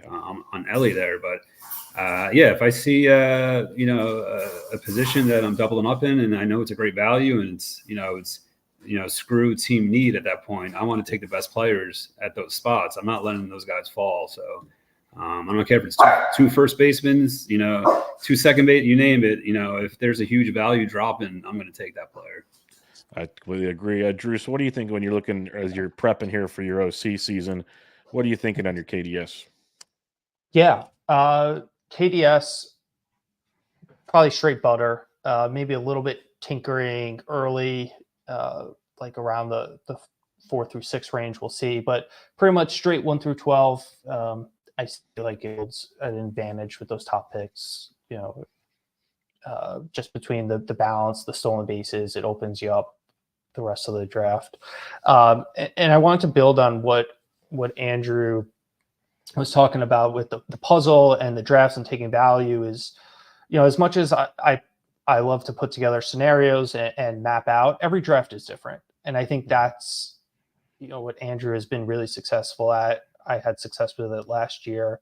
on Ellie there. But if I see a position that I'm doubling up in, and I know it's a great value, and it's screw team need at that point. I want to take the best players at those spots. I'm not letting those guys fall. So I don't care if it's two first basemen, two second base, you name it. If there's a huge value dropping, I'm going to take that player. I completely agree. Drew, so what do you think when you're looking, as you're prepping here for your OC season, what are you thinking on your KDS? Yeah. KDS, probably straight butter, maybe a little bit tinkering early, like around the 4 through 6 range, we'll see, but pretty much straight 1 through 12. I feel like it's an advantage with those top picks, just between the balance, the stolen bases, it opens you up the rest of the draft. And I wanted to build on what Andrew was talking about with the puzzle and the drafts and taking value is, as much as I love to put together scenarios and map out, every draft is different. And I think that's, what Andrew has been really successful at. I had success with it last year,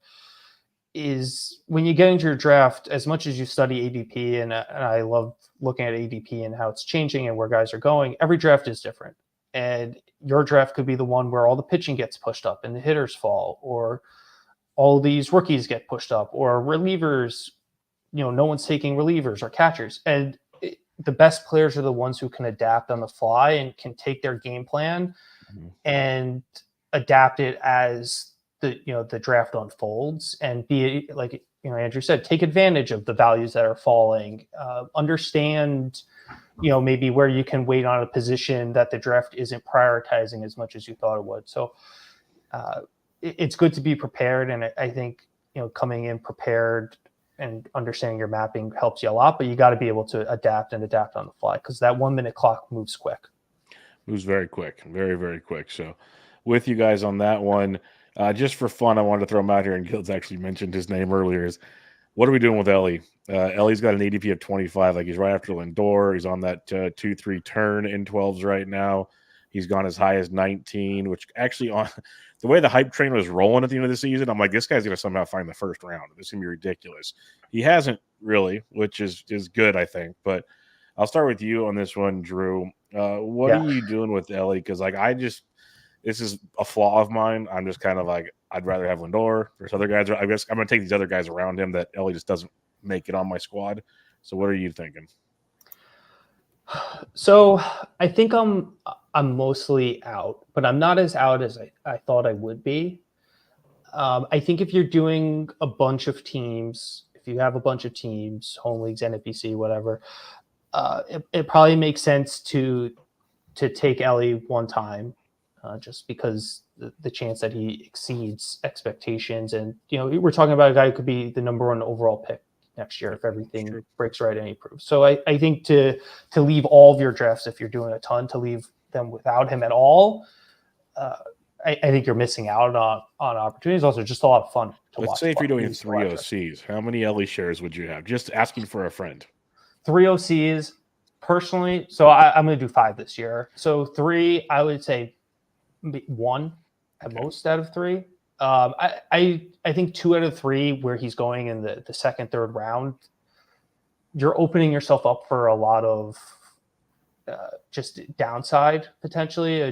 is when you get into your draft, as much as you study ADP, and I love looking at ADP and how it's changing and where guys are going, every draft is different. And your draft could be the one where all the pitching gets pushed up and the hitters fall, or all these rookies get pushed up, or relievers, no one's taking relievers or catchers. And the best players are the ones who can adapt on the fly and can take their game plan and adapt it as the draft unfolds, and be like, Andrew said, take advantage of the values that are falling, understand, maybe where you can wait on a position that the draft isn't prioritizing as much as you thought it would. So it's good to be prepared. And I think, coming in prepared and understanding your mapping helps you a lot, but you got to be able to adapt on the fly, because that 1 minute clock moves quick. Moves very quick, very, very quick. So with you guys on that one, just for fun, I wanted to throw him out here, and Gildz actually mentioned his name earlier, is what are we doing with Ellie? Ellie's got an ADP of 25. Like, he's right after Lindor. He's on that 2-3 turn in 12s right now. He's gone as high as 19, which actually, on the way the hype train was rolling at the end of the season, I'm like, this guy's going to somehow find the first round. This is going to be ridiculous. He hasn't really, which is good, I think. But I'll start with you on this one, Drew. What are you doing with Ellie? Because, this is a flaw of mine. I'm just kind of like, I'd rather have Lindor. There's other guys. I guess I'm going to take these other guys around him that Ellie just doesn't make it on my squad. So what are you thinking? So I think I'm mostly out, but I'm not as out as I thought I would be. I think if you're doing a bunch of teams, if you have a bunch of teams, home leagues, NFBC, whatever, it probably makes sense to take Ellie one time, just because the chance that he exceeds expectations. And, we're talking about a guy who could be the number 1 overall pick next year if everything breaks right and he proves. So I think to leave all of your drafts, if you're doing a ton, to leave them without him at all, I think you're missing out on opportunities. Also, just a lot of fun to watch. Let's say if you're doing 3 OCs, how many Ellie shares would you have? Just asking for a friend. 3 OCs, personally. So I'm going to do 5 this year. So 3, I would say 1 at most out of 3. I think 2 out of 3 where he's going in the second, third round, you're opening yourself up for a lot of just downside potentially.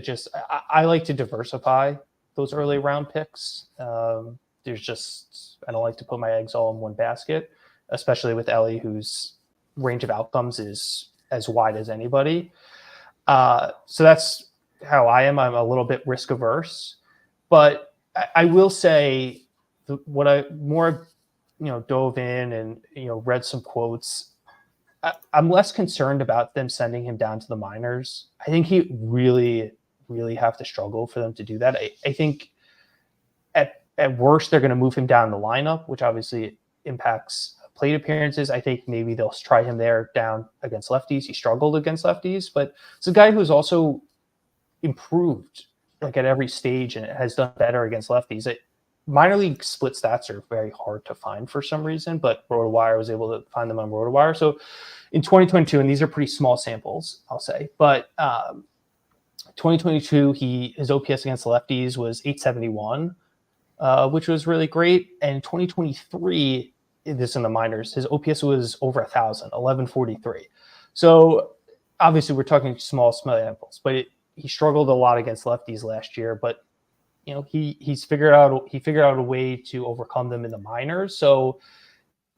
I like to diversify those early round picks. I don't like to put my eggs all in one basket, especially with Ellie, whose range of outcomes is as wide as anybody. So that's how I am. I'm a little bit risk averse, but I will say what I more, dove in and, read some quotes. I'm less concerned about them sending him down to the minors. I think he really, really have to struggle for them to do that. I think at worst, they're going to move him down the lineup, which obviously impacts plate appearances. I think maybe they'll try him there down against lefties. He struggled against lefties, but it's a guy who's also improved like at every stage and has done better against lefties. Minor league split stats are very hard to find for some reason, but RotoWire was able to find them on RotoWire. So in 2022, and these are pretty small samples, I'll say, but 2022, his OPS against lefties was 871, which was really great. And 2023, this in the minors, his OPS was over 1,000, 1143. So obviously we're talking small samples, but he struggled a lot against lefties last year. But he figured out a way to overcome them in the minors. So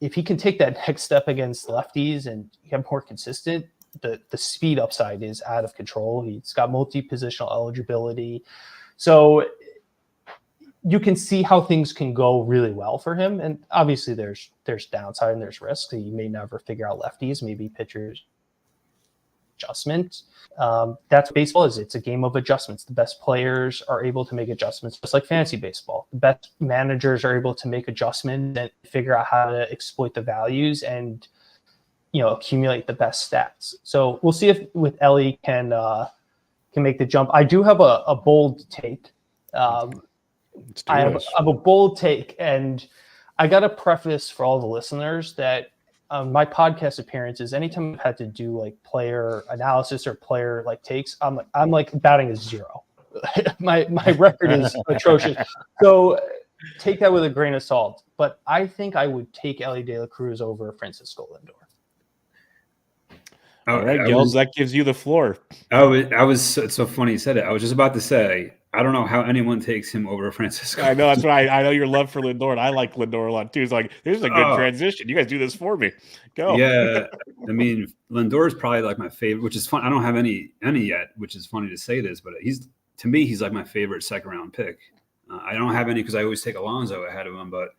if he can take that next step against lefties and get more consistent, the speed upside is out of control. He's got multi-positional eligibility. So you can see how things can go really well for him. And obviously there's downside and there's risk. You may never figure out lefties, maybe pitchers adjustment. That's what baseball is. It's a game of adjustments. The best players are able to make adjustments, just like fantasy baseball. The best managers are able to make adjustments and figure out how to exploit the values and accumulate the best stats. So we'll see if with Ellie can make the jump. I do have a bold take. I have a bold take, and I got to preface for all the listeners that my podcast appearances, anytime I've had to do like player analysis or player like takes, I'm like batting a 0. my record is atrocious. So take that with a grain of salt. But I think I would take Ellie De La Cruz over Francisco Lindor. All right, Gildz, that gives you the floor. It's so funny you said it. I was just about to say, I don't know how anyone takes him over Francisco. I know, that's right. I know your love for Lindor, and I like Lindor a lot too. It's like, this is a good transition. You guys do this for me. Go. Yeah, I mean, Lindor is probably like my favorite, which is fun. I don't have any yet, which is funny to say this, but to me, he's like my favorite second round pick. I don't have any because I always take Alonso ahead of him, but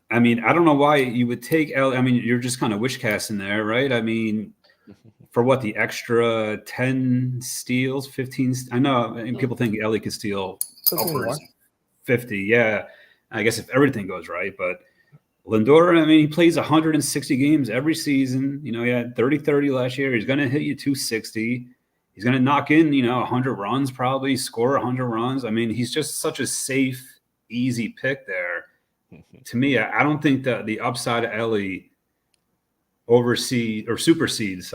I mean, I don't know why you would take I mean, you're just kind of wish casting there, right? I mean, for what, the extra 10 steals, 15? I know, and people think Ellie could steal upwards 50. Yeah, I guess if everything goes right. But Lindor, I mean, he plays 160 games every season. He had 30-30 last year. He's going to hit you 260. He's going to knock in, 100 runs probably, score 100 runs. I mean, he's just such a safe, easy pick there. To me, I don't think that the upside of Ellie supersedes,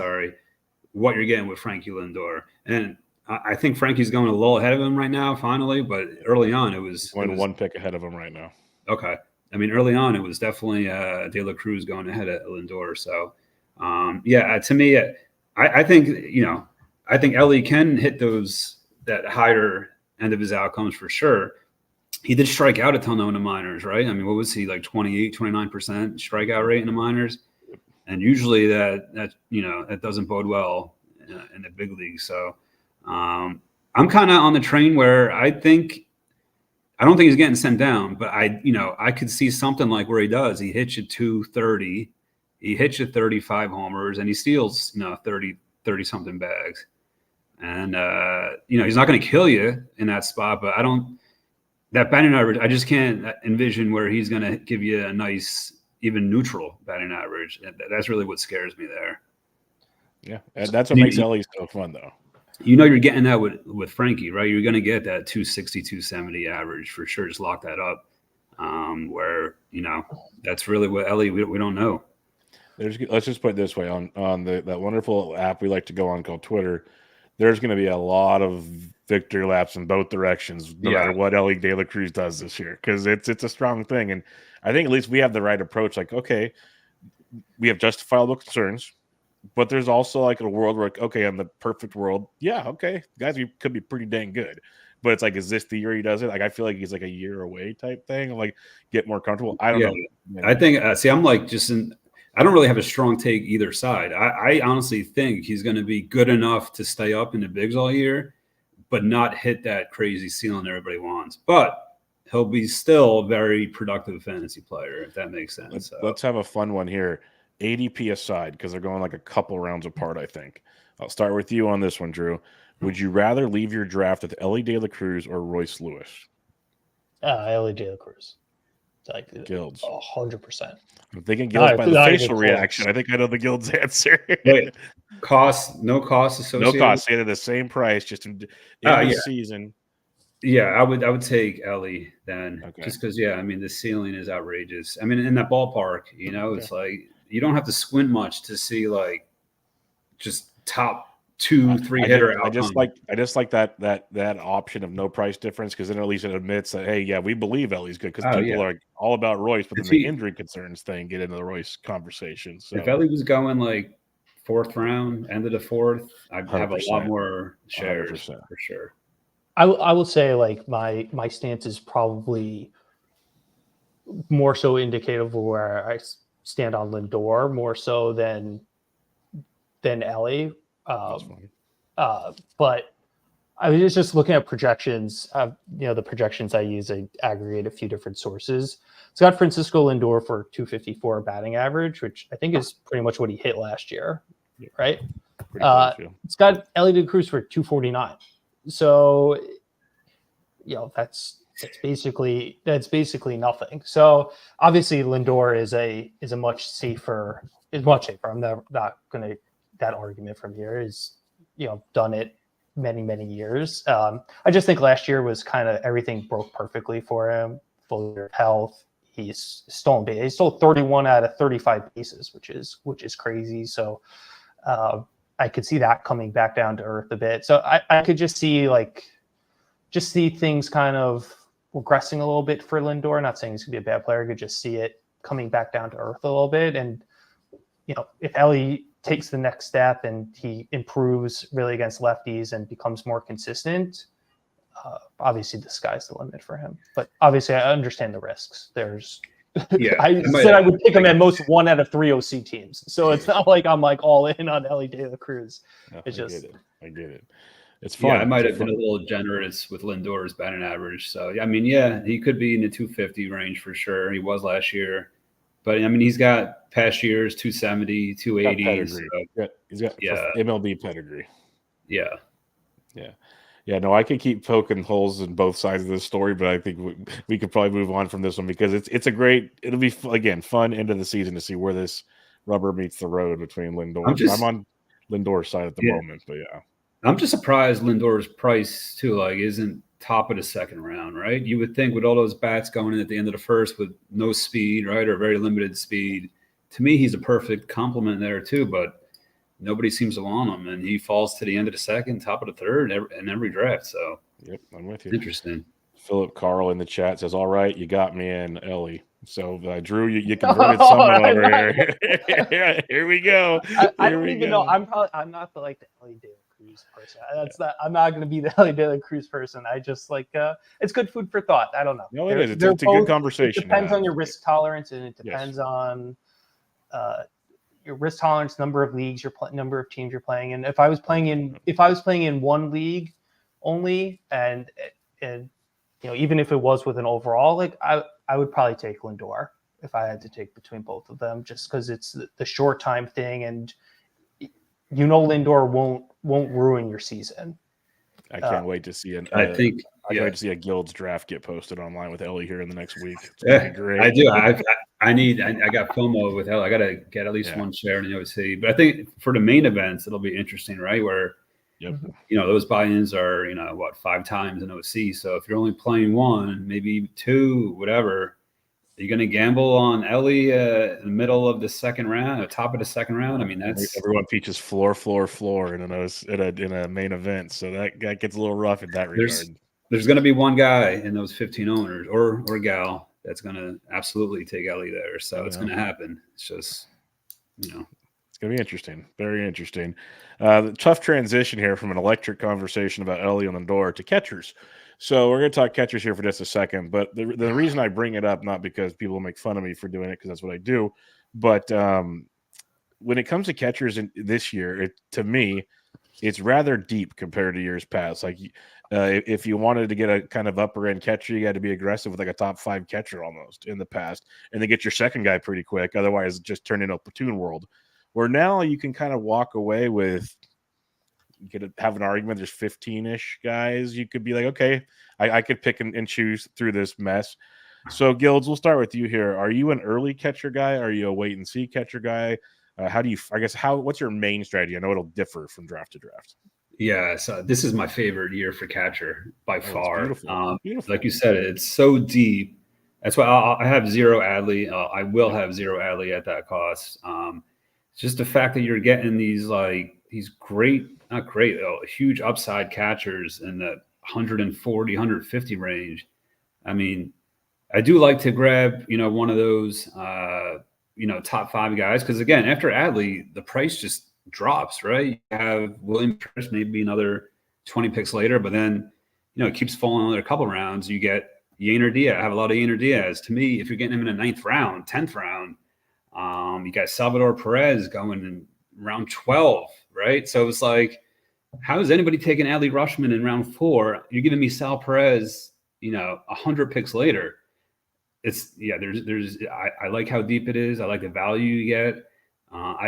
what you're getting with Frankie Lindor. And I think Frankie's going a little ahead of him right now, finally, but early on it was one pick ahead of him right now. Okay. I mean, early on it was definitely De La Cruz going ahead of Lindor. So, to me, I think, I think Ellie can hit that higher end of his outcomes for sure. He did strike out a ton though in the minors, right? I mean, what was he, like 28, 29% strikeout rate in the minors? And usually that doesn't bode well in the big league. So I'm kind of on the train where I don't think he's getting sent down, but I could see something like where he does. He hits you 230, he hits you 35 homers, and he steals 30 something bags. And he's not going to kill you in that spot, but that batting average, I just can't envision where he's going to give you a nice, even neutral batting average. That's really what scares me there. Yeah, and that's what makes Ellie so fun, though. You're getting that with Frankie, right? You're going to get that 260, 270 average for sure. Just lock that up. Where that's really what Ellie we don't know. Let's just put it this way: on that wonderful app we like to go on called Twitter, there's going to be a lot of victory laps in both directions, no matter what Ellie De La Cruz does this year, because it's a strong thing. And I think at least we have the right approach. Like, okay, we have justifiable concerns, but there's also like a world where, okay, in the perfect world, okay, guys, we could be pretty dang good. But it's like, is this the year he does it? Like, I feel like he's like a year away type thing. Like, get more comfortable. I don't know. I think, I'm like I don't really have a strong take either side. I honestly think he's going to be good enough to stay up in the bigs all year, but not hit that crazy ceiling everybody wants. But he'll be still a very productive fantasy player, if that makes sense. Let's have a fun one here. ADP aside, because they're going like a couple rounds apart, I think. I'll start with you on this one, Drew. Would you rather leave your draft with Ellie De La Cruz or Royce Lewis? Ellie De La Cruz. Like Gildz. 100%. I'm thinking Gildz by the facial reaction. I think I know the Gildz answer. Wait, no cost associated? No cost. Stayed at the same price, just in the season. Yeah, I would take Ellie then, just because. Yeah, I mean the ceiling is outrageous. I mean in that ballpark, it's like you don't have to squint much to see like just top 2-3 hitter. I just like that option of no price difference, because then at least it admits that, hey, yeah, we believe Ellie's good, because people are all about Royce, but then the injury concerns thing get into the Royce conversation. So if Ellie was going like fourth round, end of the fourth, I'd have a lot 100%. more shares 100%. for sure. I will say like my stance is probably more so indicative of where I stand on Lindor more so than Ellie. That's funny. But I was just looking at projections. The projections I use, I aggregate a few different sources. It's got Francisco Lindor for 254 batting average, which I think is pretty much what he hit last year, right? Pretty close, yeah. It's got Ellie De Cruz for 249. So, that's basically nothing. So obviously Lindor is a much safer. I'm not going to that argument from here. Is done it many years. I just think last year was kind of everything broke perfectly for him. Full year of health. He's stolen base. He stole 31 out of 35 bases, which is crazy. So I could see that coming back down to earth a bit. So I could just see things kind of regressing a little bit for Lindor. Not saying he's gonna be a bad player. I could just see it coming back down to earth a little bit. And if Ellie takes the next step and he improves really against lefties and becomes more consistent, obviously the sky's the limit for him. But obviously I understand the risks. I said I would pick him at most 1 out of 3 OC teams. So it's not like I'm like all in on Ellie De La Cruz. No, it's I get it. It's fun. Yeah, I might have been a little generous with Lindor's batting average. So, I mean, he could be in the 250 range for sure. He was last year. But, I mean, he's got past years, 270, 280. He's got MLB pedigree. Yeah. Yeah, no, I could keep poking holes in both sides of this story, but I think we could probably move on from this one because it'll be, again, fun end of the season to see where this rubber meets the road between Lindor. I'm on Lindor's side at the moment, but yeah. I'm just surprised Lindor's price, too, isn't top of the second round, right? You would think with all those bats going in at the end of the first with no speed, right, or very limited speed, to me, he's a perfect complement there, too, but nobody seems to want him, and he falls to the end of the second, top of the third in every draft. So, yep, I'm with you. Interesting. Philip Carl in the chat says, "All right, you got me in, Ellie." So, Drew, you converted someone over here. Here we go. I don't even know. I'm not the Ellie De La Cruz person. I'm not going to be the Ellie De La Cruz person. I just it's good food for thought. I don't know. No, it is. It's a good conversation. It depends on your risk tolerance, and it depends on your risk tolerance, number of leagues, number of teams you're playing in. If I was playing in one league only, and even if it was with an overall, I would probably take Lindor if I had to take between both of them, just because it's the short time thing, and Lindor won't ruin your season. I can't wait to see it. I can't wait to see a Gildz draft get posted online with Ellie here in the next week. It's gonna be great. I do. I got FOMO with Ellie. I got to get at least one share in the OC. But I think for the main events, it'll be interesting, right? Where those buy-ins are 5 times in OC. So if you're only playing one, maybe 2, whatever, are you going to gamble on Ellie in the middle of the second round, or top of the second round? I mean, that's everyone features floor in a main event, so that gets a little rough in that regard. There's going to be one guy in those 15 owners or gal that's going to absolutely take Ellie there. So it's going to happen. It's just, it's going to be interesting. Very interesting. The tough transition here from an electric conversation about Ellie and Lindor to catchers. So we're going to talk catchers here for just a second. But the reason I bring it up, not because people make fun of me for doing it, because that's what I do, but when it comes to catchers this year, to me, it's rather deep compared to years past. If you wanted to get a kind of upper end catcher, you had to be aggressive with a top 5 catcher almost in the past, and then get your second guy pretty quick. Otherwise, it just turned into a platoon world. Where now you can kind of walk away with, you could have an argument. There's 15-ish guys. You could be like, okay, I could pick and choose through this mess. So Gildz, we'll start with you here. Are you an early catcher guy? Are you a wait and see catcher guy? What's your main strategy? I know it'll differ from draft to draft. Yeah, so this is my favorite year for catcher by far. Beautiful. Like you said, it's so deep. That's why I have 0 Adley. I will have 0 Adley at that cost. It's just the fact that you're getting these huge upside catchers in the 140, 150 range. I mean, I do like to grab, one of those, top 5 guys. Because again, after Adley, the price just drops, right? You have William Pierce maybe another 20 picks later, but then, it keeps falling another couple rounds. You get Yainer Diaz. I have a lot of Yainer Diaz. To me, if you're getting him in the 9th round, 10th round, you got Salvador Perez going in round 12, right? So it's like, how is anybody taking Adley Rutschman in round 4? You're giving me Sal Perez, 100 picks later. I like how deep it is. I like the value you get.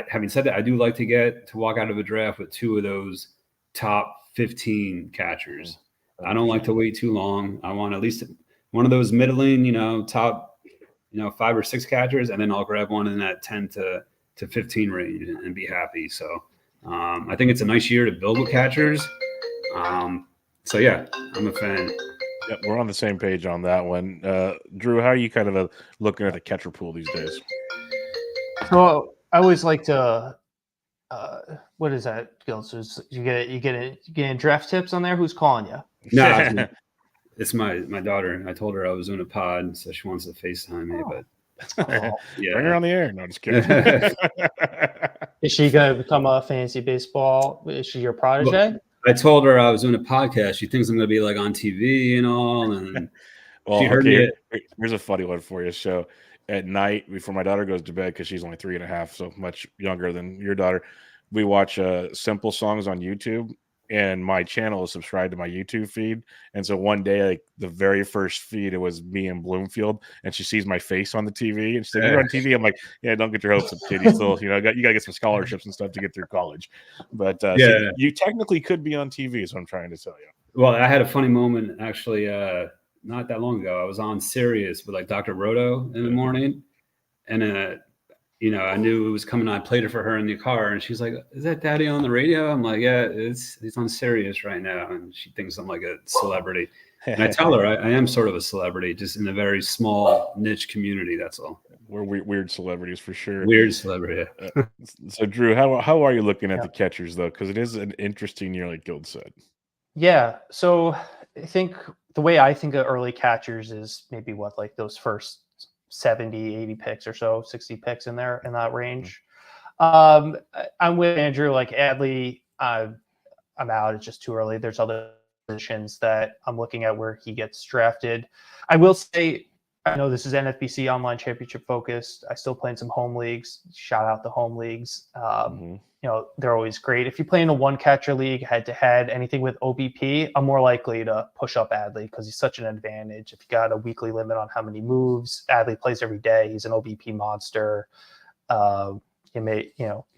Having said that, I do like to walk out of a draft with 2 of those top 15 catchers. I don't like to wait too long. I want at least one of those middling, top, 5 or 6 catchers, and then I'll grab one in that 10 to 15 range and be happy. So I think it's a nice year to build with catchers. So yeah, I'm a fan. Yep, we're on the same page on that one. Drew, how are you kind of looking at the catcher pool these days? So I always like to, what is that, Gildz? You get draft tips on there? Who's calling you? No, it's my daughter. I told her I was doing a pod, so she wants to FaceTime me. But yeah, bring her on the air. No, just kidding. Is she gonna become a fantasy baseball? Is she your protege? Well, I told her I was doing a podcast. She thinks I'm going to be like on TV and all. And well, she heard me. Here's a funny one for you. So at night, before my daughter goes to bed, because she's only 3.5, so much younger than your daughter, we watch simple songs on YouTube. And my channel is subscribed to my YouTube feed. And so one day, like the very first feed, it was me in Bloomfield, and she sees my face on the TV, and she's like, "You're on TV." I'm like, "Yeah, don't get your hopes up, kid. You still, you got to get some scholarships and stuff to get through college." But so you technically could be on TV, is what I'm trying to tell you. Well, I had a funny moment actually, not that long ago. I was on Sirius with like Dr. Roto in the morning, and I knew it was coming on. I played it for her in the car, and she's like, "Is that Daddy on the radio?" I'm like, "Yeah, he's on Sirius right now." And she thinks I'm like a celebrity. And I tell her I am sort of a celebrity, just in a very small niche community. That's all. We're weird celebrities for sure. Weird celebrity. So, Drew, how are you looking at the catchers though? Because it is an interesting year, like Gildz said. Yeah. So I think the way I think of early catchers is maybe like those first 70, 80 picks or so, 60 picks in that range. I'm with Andrew. Like Adley, I'm out. It's just too early. There's other positions that I'm looking at where he gets drafted. I will say, I know this is NFBC Online Championship focused. I still play in some home leagues. Shout out the home leagues. They're always great. If you play in a 1-catcher league, head-to-head, anything with OBP, I'm more likely to push up Adley because he's such an advantage. If you got a weekly limit on how many moves, Adley plays every day. He's an OBP monster.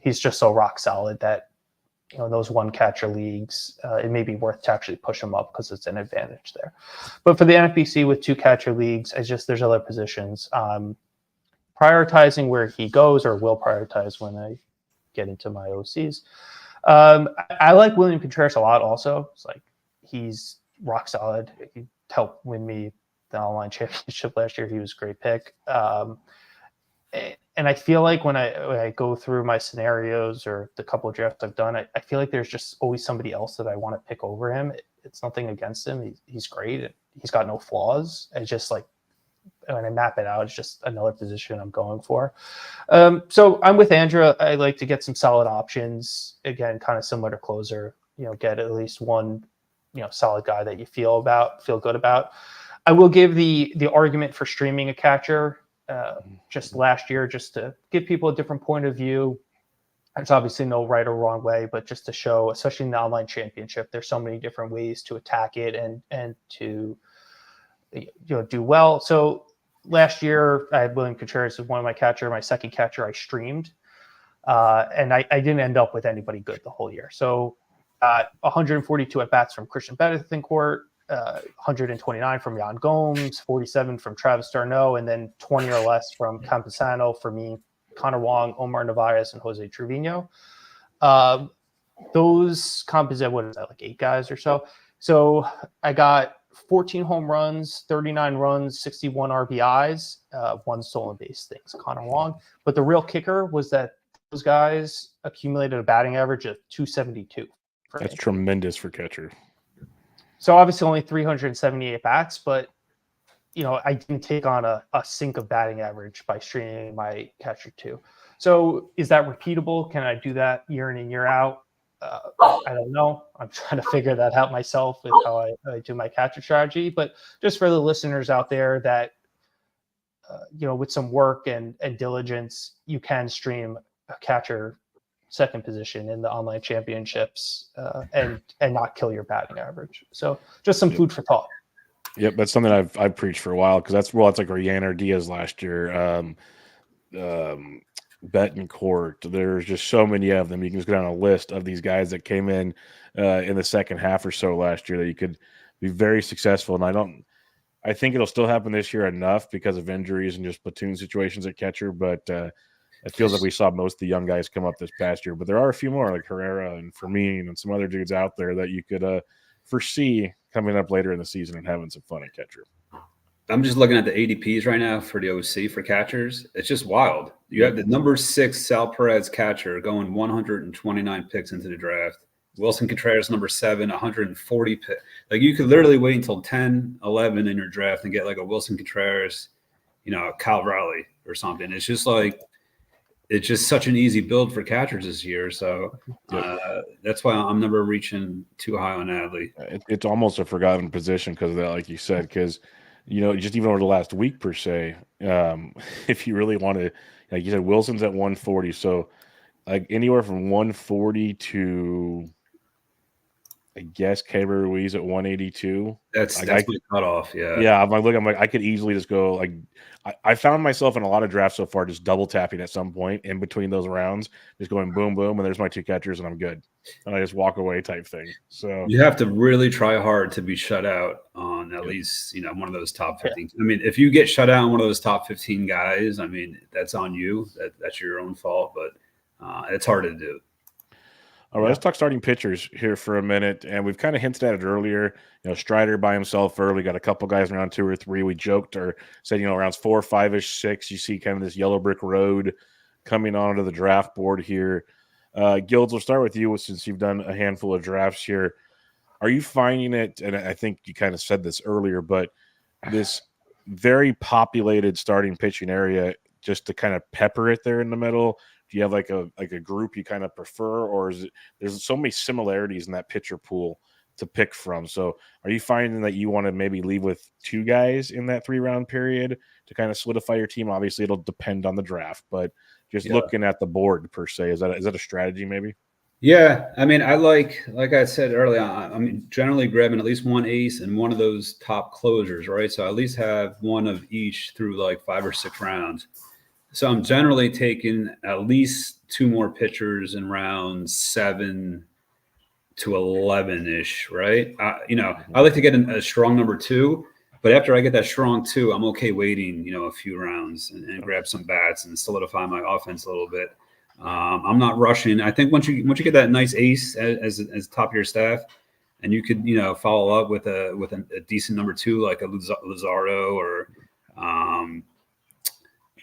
He's just so rock solid that those 1-catcher leagues, it may be worth to actually push him up because it's an advantage there. But for the NFBC with 2-catcher leagues, there's other positions. Prioritizing where he goes, or will prioritize when I get into my OCs. I like William Contreras a lot also. It's like he's rock solid. He helped win me the online championship last year. He was a great pick. And I feel like when I go through my scenarios or the couple of drafts I've done, I feel like there's just always somebody else that I want to pick over him. It's nothing against him. He's great. He's got no flaws. It's just like, when I map it out, it's just another position I'm going for. So I'm with Andrew. I like to get some solid options. Again, kind of similar to closer, get at least one, solid guy that you feel good about. I will give the argument for streaming a catcher just last year, just to give people a different point of view. There's obviously no right or wrong way, but just to show, especially in the online championship, there's so many different ways to attack it and to do well. So last year I had William Contreras as one of my catcher. My second catcher I streamed, and I didn't end up with anybody good the whole year. So 142 at bats from Christian Betancourt, 129 from Yan Gomes, 47 from Travis d'Arnaud, and then 20 or less from Campusano, for me, Connor Wong, Omar Narvaez, and Jose Trevino. Those composite, what is that, like 8 guys or so? So I got 14 home runs, 39 runs, 61 RBIs, 1 stolen base, things, Connor Wong. But the real kicker was that those guys accumulated a batting average of 272. That's tremendous for catcher. So obviously only 378 bats, but I didn't take on a sink of batting average by streaming my catcher too. So is that repeatable? Can I do that year in and year out? I don't know. I'm trying to figure that out myself with how I do my catcher strategy. But just for the listeners out there that, with some work and diligence, you can stream a catcher second position in the online championships and not kill your batting average. So just some food for thought. Yep, that's something I've preached for a while because that's like Rianer Diaz last year. Betancourt. There's just so many of them. You can just go down a list of these guys that came in the second half or so last year that you could be very successful. And I think it'll still happen this year enough because of injuries and just platoon situations at catcher. But it feels like we saw most of the young guys come up this past year. But there are a few more like Herrera and Fermin and some other dudes out there that you could foresee coming up later in the season and having some fun at catcher. I'm just looking at the ADPs right now for the OC for catchers. It's just wild. You have the number 6 Sal Perez catcher going 129 picks into the draft. Wilson Contreras, number 7, 140 picks. Like you could literally wait until 10, 11 in your draft and get like a Wilson Contreras, Cal Raleigh or something. It's just like, it's just such an easy build for catchers this year. So that's why I'm never reaching too high on Adley. It's almost a forgotten position because of that, like you said, because just even over the last week per se, if you really want to, like you said, Wilson's at 140. So like anywhere from 140 to, I guess, Keibert Ruiz at 182. That's my cutoff. Yeah. Yeah. I'm like, I could easily just go like, I found myself in a lot of drafts so far just double tapping at some point in between those rounds, just going boom, boom, and there's my 2 catchers and I'm good. And I just walk away type thing. So you have to really try hard to be shut out on at least, one of those top 15. I mean, if you get shut out on one of those top 15 guys, I mean, that's on you. That's your own fault, but it's hard to do. All right, let's talk starting pitchers here for a minute. And we've kind of hinted at it earlier. Strider by himself early, got a couple guys around 2 or 3. We joked or said, around 4, 5-ish, 6. You see kind of this yellow brick road coming onto the draft board here. Gildz, we'll start with you since you've done a handful of drafts here. Are you finding it, and I think you kind of said this earlier, but this very populated starting pitching area, just to kind of pepper it there in the middle? Do you have like a group you kind of prefer, or is it there's so many similarities in that pitcher pool to pick from? So are you finding that you want to maybe leave with 2 guys in that 3-round period to kind of solidify your team? Obviously it'll depend on the draft, but just looking at the board per se, is that a strategy maybe? Yeah. I mean, I like I said earlier, I'm generally grabbing at least 1 ace and one of those top closers, right? So I at least have one of each through like 5 or 6 rounds. So I'm generally taking at least 2 more pitchers in rounds 7 to 11-ish, right? I like to get a strong number 2, but after I get that strong 2, I'm okay waiting, a few rounds and grab some bats and solidify my offense a little bit. I'm not rushing. I think once you get that nice ace as top of your staff, and you could follow up with a decent number 2 like a Luzardo or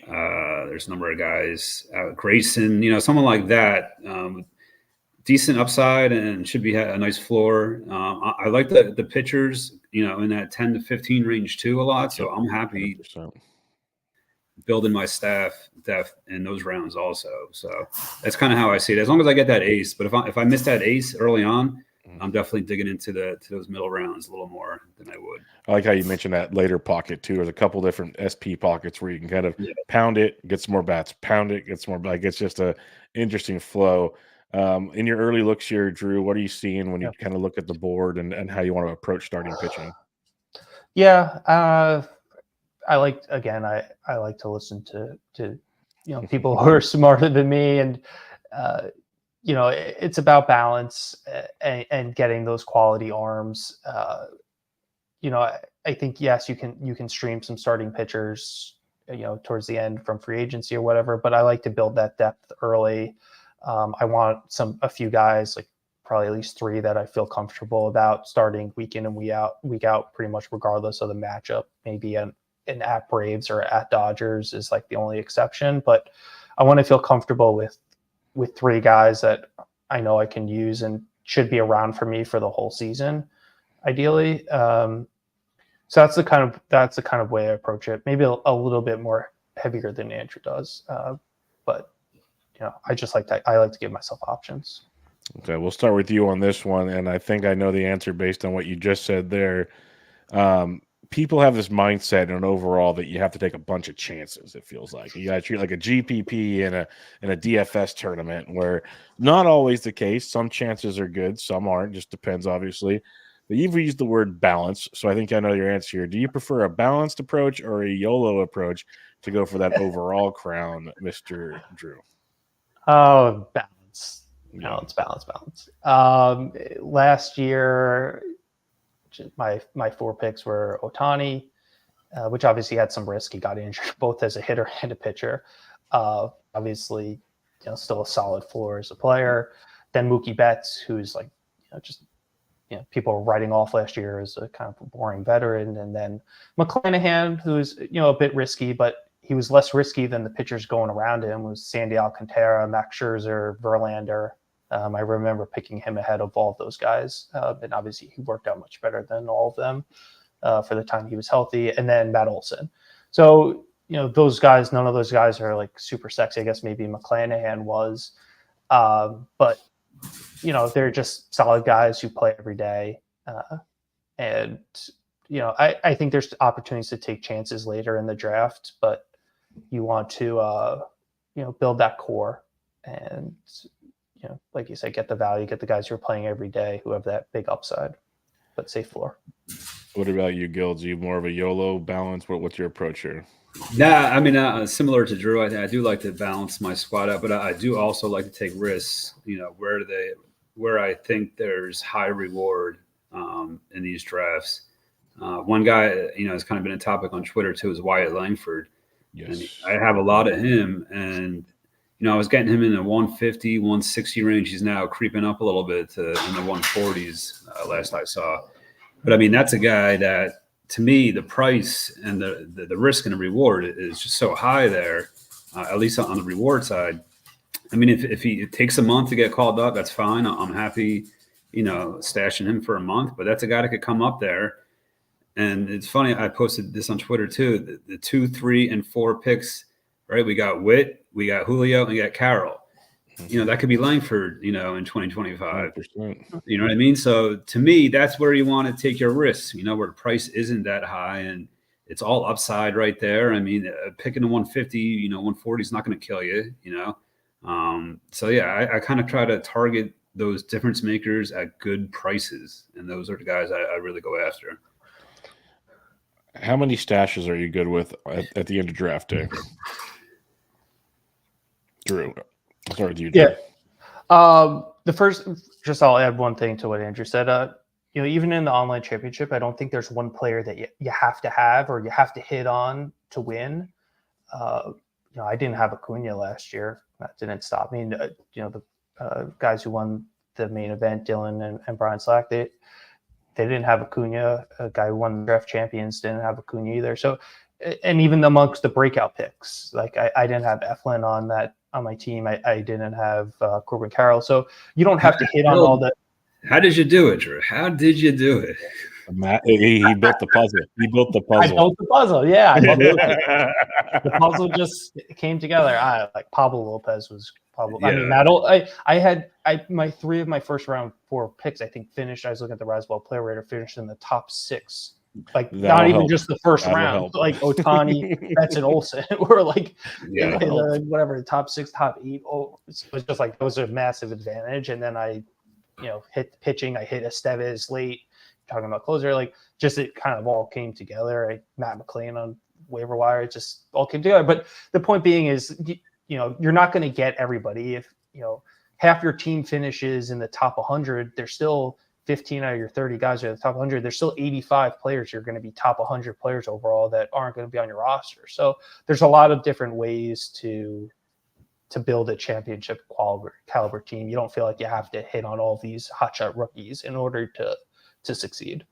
there's a number of guys, Grayson, someone like that, decent upside and should be a nice floor. I like the pitchers, in that 10 to 15 range too a lot. So I'm happy 100%. Building my staff depth in those rounds also. So that's kind of how I see it. As long as I get that ace, but if I miss that ace early on, I'm definitely digging into those middle rounds a little more than I would. I like how you mentioned that later pocket too. There's a couple different SP pockets where you can kind of pound it, get some more bats, pound it, get some more. Like it's just a interesting flow. In your early looks here, Drew, what are you seeing when you kind of look at the board and how you want to approach starting pitching? Yeah, I like to listen to people who are smarter than me, and it's about balance and getting those quality arms. I think yes, you can stream some starting pitchers, towards the end from free agency or whatever. But I like to build that depth early. I want a few guys, like probably at least 3 that I feel comfortable about starting week in and week out, pretty much regardless of the matchup. Maybe an at Braves or at Dodgers is like the only exception, but I want to feel comfortable with 3 guys that I know I can use and should be around for me for the whole season, ideally. So that's the kind of way I approach it. Maybe a little bit more heavier than Andrew does, but I just like to give myself options. Okay, we'll start with you on this one, and I think I know the answer based on what you just said there. People have this mindset in an overall that you have to take a bunch of chances. It feels like you got to treat like a GPP in a DFS tournament, where not always the case. Some chances are good, some aren't. Just depends, obviously. But you've used the word balance, so I think I know your answer here. Do you prefer a balanced approach or a YOLO approach to go for that overall crown, Mr. Drew? Oh, balance. Last year, my 4 picks were Ohtani, which obviously had some risk. He got injured both as a hitter and a pitcher. Obviously, still a solid floor as a player. Then Mookie Betts, who's like, people were writing off last year as a kind of a boring veteran. And then McClanahan, who's, a bit risky, but he was less risky than the pitchers going around him, was Sandy Alcantara, Max Scherzer, Verlander. I remember picking him ahead of all of those guys. And obviously he worked out much better than all of them for the time he was healthy. And then Matt Olson. So, those guys, none of those guys are like super sexy. I guess maybe McClanahan was. But, they're just solid guys who play every day. And, I think there's opportunities to take chances later in the draft, but you want to, build that core and, like you said, get the value, get the guys who are playing every day who have that big upside, but safe floor. What about you, Gildz? Are you more of a YOLO balance? What's your approach here? Nah, I mean, similar to Drew, I do like to balance my squad out, but I do also like to take risks, where I think there's high reward in these drafts. One guy, has kind of been a topic on Twitter too, is Wyatt Langford. Yes. And I have a lot of him, and I was getting him in the 150, 160 range. He's now creeping up a little bit in the 140s last I saw. But I mean, that's a guy that, to me, the price and the risk and the reward is just so high there, at least on the reward side. I mean, if it takes a month to get called up, that's fine. I'm happy, stashing him for a month. But that's a guy that could come up there. And it's funny, I posted this on Twitter too. The 2, 3, and 4 picks, right? We got Witt, we got Julio, and we got Carroll. That could be Langford, in 2025. 100%. You know what I mean? So to me, that's where you want to take your risks, where the price isn't that high and it's all upside right there. I mean, picking a 150, 140 is not going to kill you, So yeah, I kind of try to target those difference makers at good prices. And those are the guys I really go after. How many stashes are you good with at the end of draft day? Drew. I'll start with you, Drew. Yeah. I'll add one thing to what Andrew said. Even in the online championship, I don't think there's one player that you have to have or you have to hit on to win. I didn't have Acuna last year. That didn't stop me. The guys who won the main event, Dylan and Brian Slack, they didn't have Acuna. A guy who won the draft champions didn't have Acuna either. So, and even amongst the breakout picks, like I didn't have Eflin on my team. I didn't have Corbin Carroll. So you don't have to hit on all the. How did you do it, Drew? How did you do it? He built the puzzle. He built the puzzle. I built the puzzle. Yeah, the puzzle just came together. Like Pablo Lopez was probably. Yeah. I mean, I had my 3 of my first round 4 picks. I think finished. I was looking at the Rise Ball Player Rater, finished in the top 6. Like that'll not even help. Just the first that'll round. Help. Like Ohtani, Betts, and Olsen were like whatever the top 6, top 8. Oh, it was just like those are massive advantage. And then I, hit pitching. I hit Estevez late. Talking about closer, like just it kind of all came together. Matt McLean on waiver wire, it just all came together. But the point being is, you're not going to get everybody. If half your team finishes in the top 100, there's still 15 out of your 30 guys are in the top 100. There's still 85 players. You're going to be top 100 players overall that aren't going to be on your roster. So there's a lot of different ways to build a championship caliber team. You don't feel like you have to hit on all these hotshot rookies in order to succeed.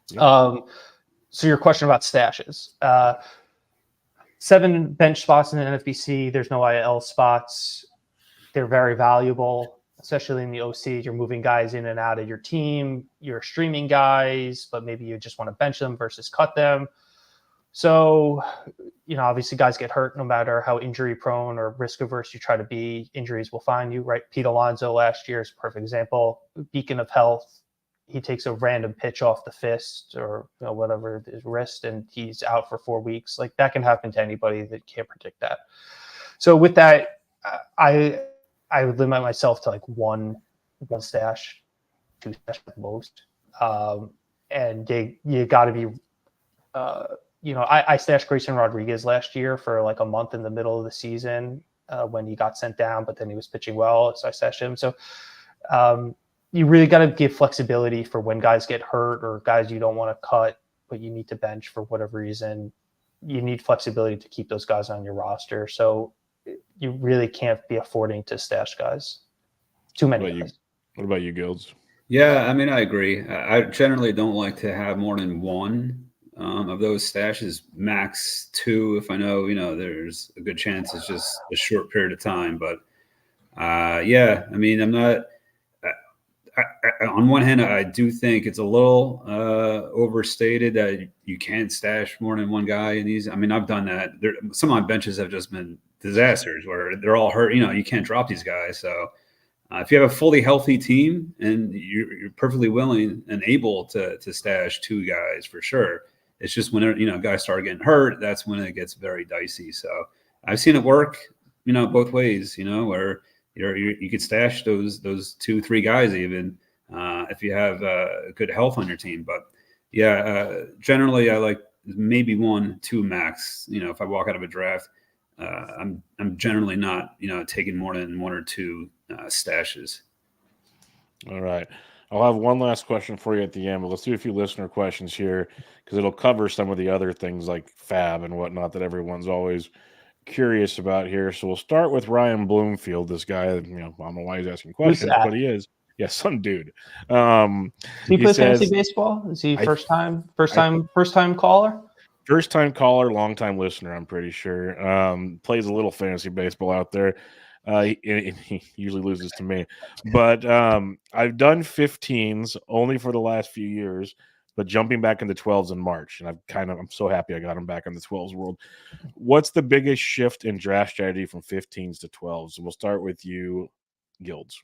Yeah. So your question about stashes, 7 bench spots in the NFBC. There's no IL spots. They're very valuable, especially in the OC. You're moving guys in and out of your team. You're streaming guys, but maybe you just want to bench them versus cut them. So, obviously guys get hurt no matter how injury prone or risk averse you try to be. Injuries will find you, right? Pete Alonso last year is a perfect example. Beacon of health. He takes a random pitch off the fist or whatever, his wrist, and he's out for 4 weeks. Like, that can happen to anybody. That can't predict that. So with that, I would limit myself to like one stash, 2 stash at most. And you got to be, I stashed Grayson Rodriguez last year for like a month in the middle of the season when he got sent down, but then he was pitching well, so I stashed him. So you really got to give flexibility for when guys get hurt or guys you don't want to cut, but you need to bench for whatever reason. You need flexibility to keep those guys on your roster. So you really can't be affording to stash guys. Too many guys. What about you, Gildz? Yeah, I mean, I agree. I generally don't like to have more than one of those stashes, max 2 if I know, there's a good chance it's just a short period of time. But yeah, I mean, I'm not. On one hand, I do think it's a little overstated that you can't stash more than one guy in these. I mean, I've done that. Some of my benches have just been disasters where they're all hurt. You can't drop these guys. So if you have a fully healthy team and you're perfectly willing and able to stash 2 guys for sure, it's just when guys start getting hurt, that's when it gets very dicey. So I've seen it work, both ways. Where you could stash those 2-3 guys even if you have good health on your team. But yeah, generally I like maybe 1-2 max. If I walk out of a draft, I'm generally not taking more than 1 or 2 stashes. All right. I'll have one last question for you at the end, but let's do a few listener questions here because it'll cover some of the other things like fab and whatnot that everyone's always curious about here. So we'll start with Ryan Bloomfield, this guy. I don't know why he's asking questions, but he is. Yeah, some dude. He plays fantasy baseball? Is he first time caller? First time caller, long time listener, I'm pretty sure. Plays a little fantasy baseball out there. He usually loses to me, but I've done 15s only for the last few years, but jumping back into 12s in March, and I'm so happy I got him back in the 12s world. What's the biggest shift in draft strategy from 15s to 12s? And we'll start with you, Gildz.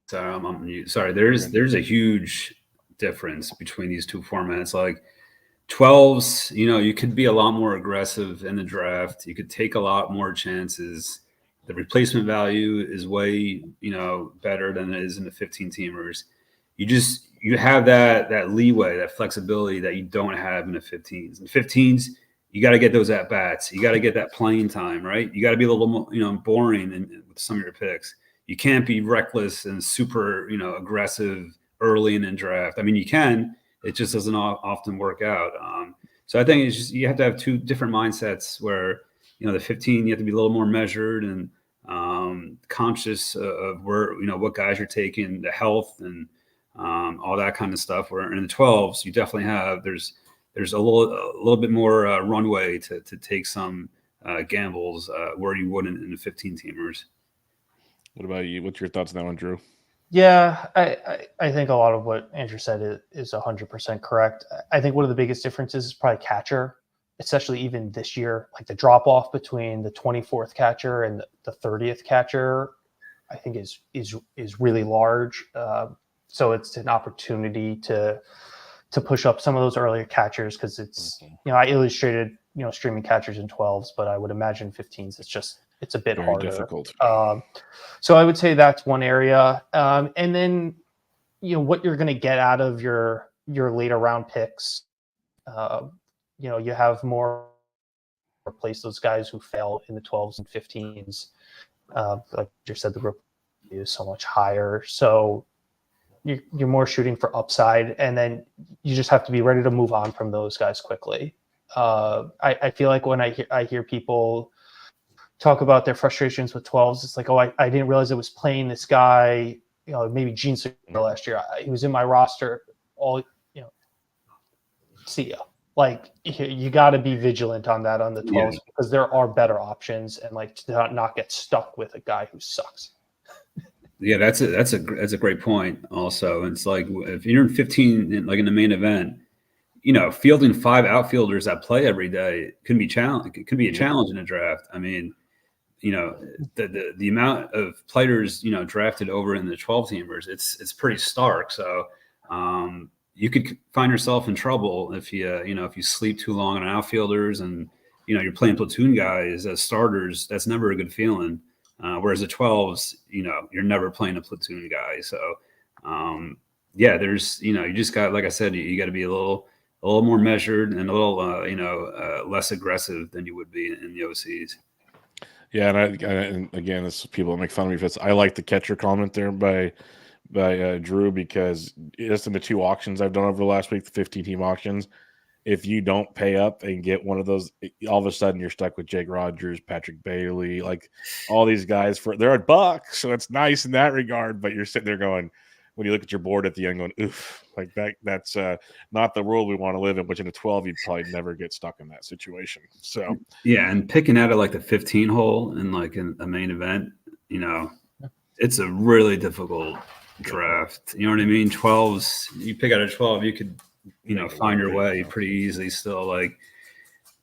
Sorry, there's a huge difference between these 2 formats. Like 12s, you could be a lot more aggressive in the draft. You could take a lot more chances. The replacement value is way, better than it is in the 15 teamers. You have that leeway, that flexibility that you don't have in the 15s. In the 15s, you got to get those at bats. You got to get that playing time, right? You got to be a little more, boring with some of your picks. You can't be reckless and super, aggressive early in the draft. I mean, you can. It just doesn't often work out. So I think it's just you have to have 2 different mindsets where, the 15, you have to be a little more measured and conscious of where, what guys you're taking, the health and all that kind of stuff. Where in the 12s, you definitely have there's a little bit more runway to take some gambles where you wouldn't in the 15 teamers. What about you? What's your thoughts on that one, Drew? Yeah, I think a lot of what Andrew said is 100% correct. I think one of the biggest differences is probably catcher, especially even this year. Like the drop off between the 24th catcher and the 30th catcher, I think is really large. So it's an opportunity to push up some of those earlier catchers because it's I illustrated streaming catchers in 12s, but I would imagine 15s. It's a bit very harder. Difficult. So I would say that's one area. And then, what you're going to get out of your later round picks, you have more replace those guys who fail in the 12s and 15s. Like you said, the rookie is so much higher. So you're more shooting for upside, and then you just have to be ready to move on from those guys quickly. I feel like when I hear people talk about their frustrations with 12s, it's like, I didn't realize it was playing this guy, maybe Gene Segura last year. He was in my roster see ya. Like you got to be vigilant on that on the 12s because there are better options and like to not get stuck with a guy who sucks. Yeah, that's a great point also. It's like if you're in 15, like in the main event, fielding 5 outfielders that play every day can be challenge. It can be a challenge in a draft. I mean, the amount of players drafted over in the 12-teamers, it's pretty stark. So you could find yourself in trouble if you sleep too long on outfielders, and you're playing platoon guys as starters. That's never a good feeling. Whereas the 12s, you're never playing a platoon guy. So there's you just got, like I said, you got to be a little more measured and a little less aggressive than you would be in the OCs. Yeah, and again, this people make fun of me for I like the catcher comment there by Drew, because just in the 2 auctions I've done over the last week, the 15-team auctions, if you don't pay up and get one of those, all of a sudden you're stuck with Jake Rogers, Patrick Bailey, like all these guys they're at bucks, so it's nice in that regard. But you're sitting there going, when you look at your board at the end, going, oof, like that's not the world we want to live in. Which in a 12, you'd probably never get stuck in that situation. So yeah, and picking out of like the 15 hole in like in a main event, it's a really difficult draft. You know what I mean? 12s, you pick out a 12, you could find your way pretty easily. Still, like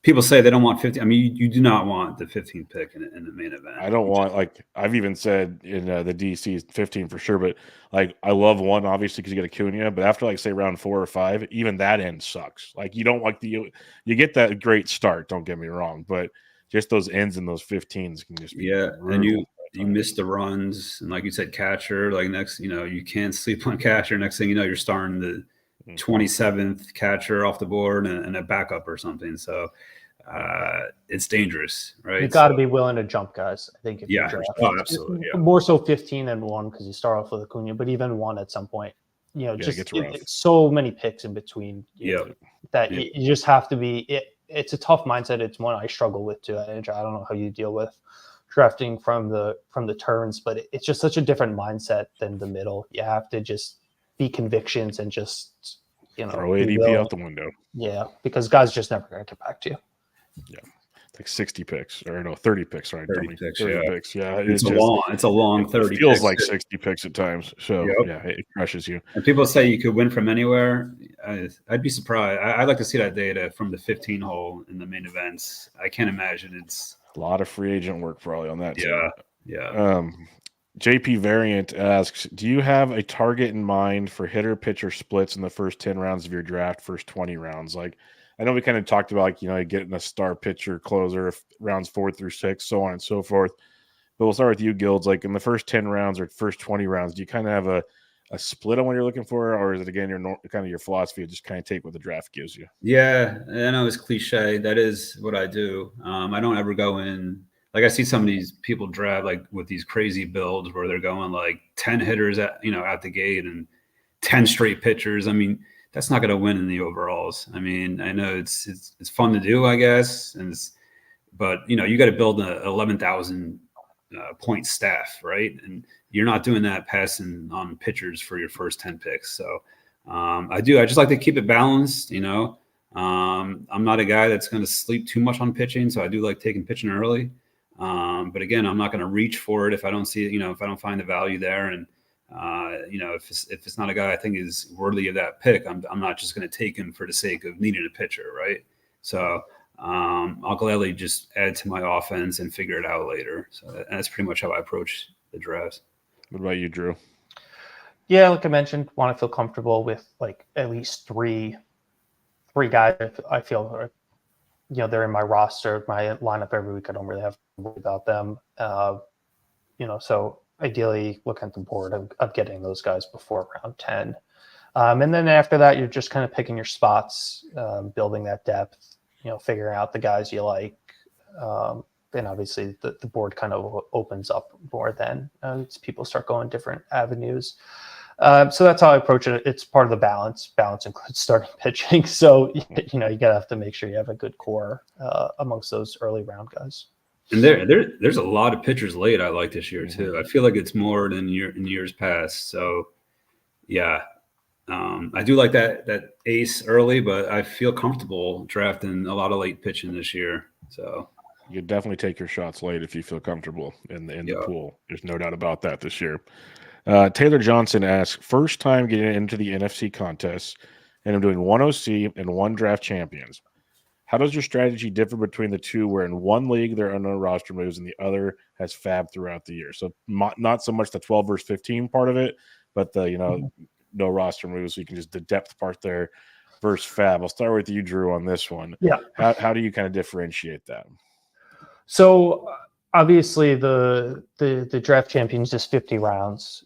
people say they don't want 15. I mean, you do not want the 15th pick in the main event. I don't want, like I've even said in the DC 15 for sure, but like I love 1 obviously because you get Acuna, but after like say round 4 or 5, even that end sucks. Like you don't like you get that great start. Don't get me wrong, but just those ends in those 15s can just be and you miss the runs, and like you said, catcher. Like next, you can't sleep on catcher. Next thing you know, you're starting the 27th catcher off the board and a backup or something. So it's dangerous, right? You've got to be willing to jump, guys. I think if you draft, absolutely, more so 15 than 1 because you start off with Acuna, but even 1 at some point, it's so many picks in between. That you just have to be. It's a tough mindset. It's one I struggle with too. I don't know how you deal with drafting from the turns, but it's just such a different mindset than the middle. You have to just be convictions and just throw ADP out the window. Yeah, because guys just never going to get back to you. Yeah, like 60 picks or no 30 picks, right? 30 picks. 30 picks. Yeah, it's a long 30. It feels picks. Like 60 picks at times. So it crushes you. And people say you could win from anywhere. I'd be surprised. I'd like to see that data from the 15 hole in the main events. I can't imagine it's a lot of free agent work probably on that. Yeah. JP Variant asks, do you have a target in mind for hitter pitcher splits in the first 10 rounds of your draft, first 20 rounds? Like, I know we kind of talked about, like, getting a star pitcher closer rounds 4 through 6, so on and so forth. But we'll start with you, Gildz. Like in the first 10 rounds or first 20 rounds, do you kind of have a split on what you're looking for? Or is it, again, your philosophy of just kind of take what the draft gives you? Yeah, I know it's cliche. That is what I do. I don't ever go in. Like I see some of these people draft like with these crazy builds where they're going like 10 hitters at the gate and 10 straight pitchers. I mean, that's not going to win in the overalls. I mean, I know it's fun to do, I guess, but you got to build an 11,000 point staff, right? And you're not doing that passing on pitchers for your first 10 picks. So I just like to keep it balanced. I'm not a guy that's going to sleep too much on pitching, so I do like taking pitching early. But again, I'm not going to reach for it if I don't see it, if I don't find the value there. And, if it's not a guy I think is worthy of that pick, I'm not just going to take him for the sake of needing a pitcher. Right. So, I'll gladly just add to my offense and figure it out later. So that's pretty much how I approach the drafts. What about you, Drew? Yeah. Like I mentioned, want to feel comfortable with like at least three guys. I feel are, they're in my roster, my lineup every week. I don't really have to worry about them. So ideally looking at the board of getting those guys before round 10. And then after that, you're just kind of picking your spots, building that depth, figuring out the guys you like. And obviously the board kind of opens up more then as people start going different avenues. So that's how I approach it. It's part of the balance. Balance includes starting pitching. So, you gotta have to make sure you have a good core amongst those early round guys. And there's a lot of pitchers late I like this year too. I feel like it's more than in years past. So, yeah, I do like that ace early, but I feel comfortable drafting a lot of late pitching this year. So you definitely take your shots late if you feel comfortable in the pool. There's no doubt about that this year. Taylor Johnson asks, first time getting into the NFC contest, and I'm doing one OC and one draft champions. How does your strategy differ between the two, where in one league there are no roster moves and the other has fab throughout the year? So not so much the 12 versus 15 part of it, but the, no roster moves. So you can just the depth part there versus fab. I'll start with you, Drew, on this one. Yeah. How do you kind of differentiate that? So obviously the draft champions is 50 rounds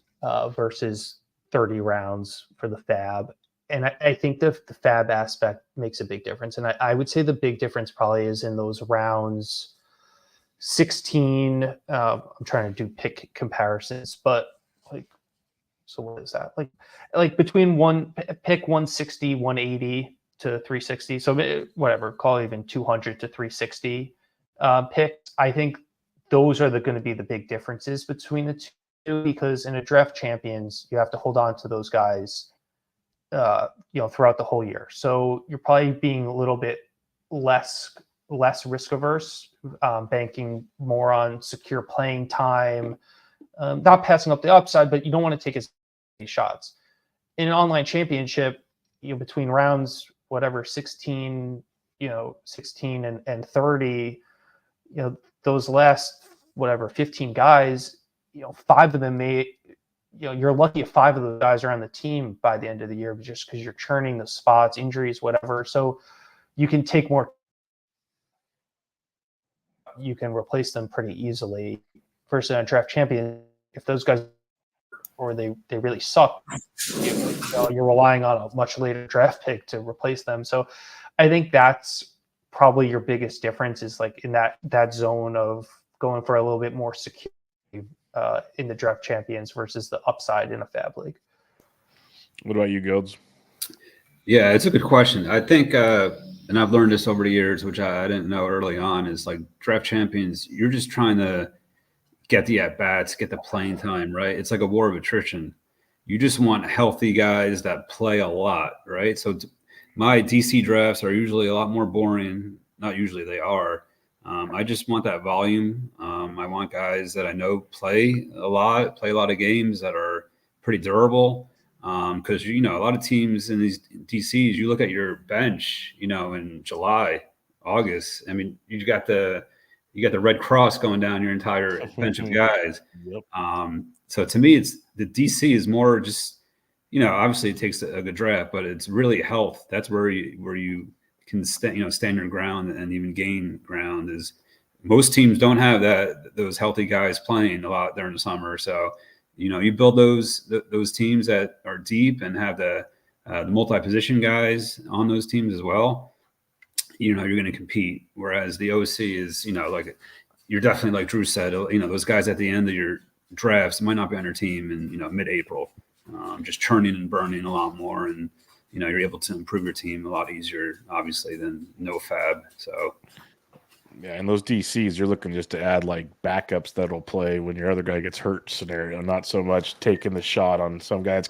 versus 30 rounds for the fab. And I think the fab aspect makes a big difference. And I would say the big difference probably is in those rounds 16. I'm trying to do pick comparisons, but so what is that? Like between pick 160, 180 to 360. So whatever, call it even 200 to 360 picks. I think those are going to be the big differences between the two, because in a draft champions, you have to hold on to those guys throughout the whole year. So you're probably being a little bit less risk averse, banking more on secure playing time, not passing up the upside, but you don't want to take as many shots. In an online championship, between rounds, 16 and 30, those last 15 guys, 5 of them may, you're lucky if 5 of those guys are on the team by the end of the year, just because you're churning the spots, injuries, whatever. So you can take more, you can replace them pretty easily. Versus a draft champion, if those guys or they really suck, you're relying on a much later draft pick to replace them. So I think that's probably your biggest difference, is like in that zone of going for a little bit more secure in the draft champions versus the upside in a fab league. What about you, Gildz? Yeah, it's a good question. I think, and I've learned this over the years, which I didn't know early on, is like draft champions, you're just trying to get the at-bats, get the playing time, right? It's like a war of attrition. You just want healthy guys that play a lot, right? So my DC drafts are usually a lot more boring. Not usually, they are. I just want that volume. I want guys that I know play a lot of games, that are pretty durable. Because, a lot of teams in these DCs, you look at your bench, in July, August. I mean, you got the Red Cross going down your entire bench of guys. Yep. So to me, it's the DC is more just, obviously it takes a good draft, but it's really health. That's where you can stand your ground and even gain ground. Is most teams don't have those healthy guys playing a lot during the summer. So, you build those teams that are deep and have the multi-position guys on those teams as well. You're going to compete. Whereas the OC is, like you're definitely, like Drew said, those guys at the end of your drafts might not be on your team in, mid-April, just churning and burning a lot more. And, you're able to improve your team a lot easier, obviously, than no fab. So, yeah, and those DCs, you're looking just to add like backups that'll play when your other guy gets hurt scenario, not so much taking the shot on some guy that's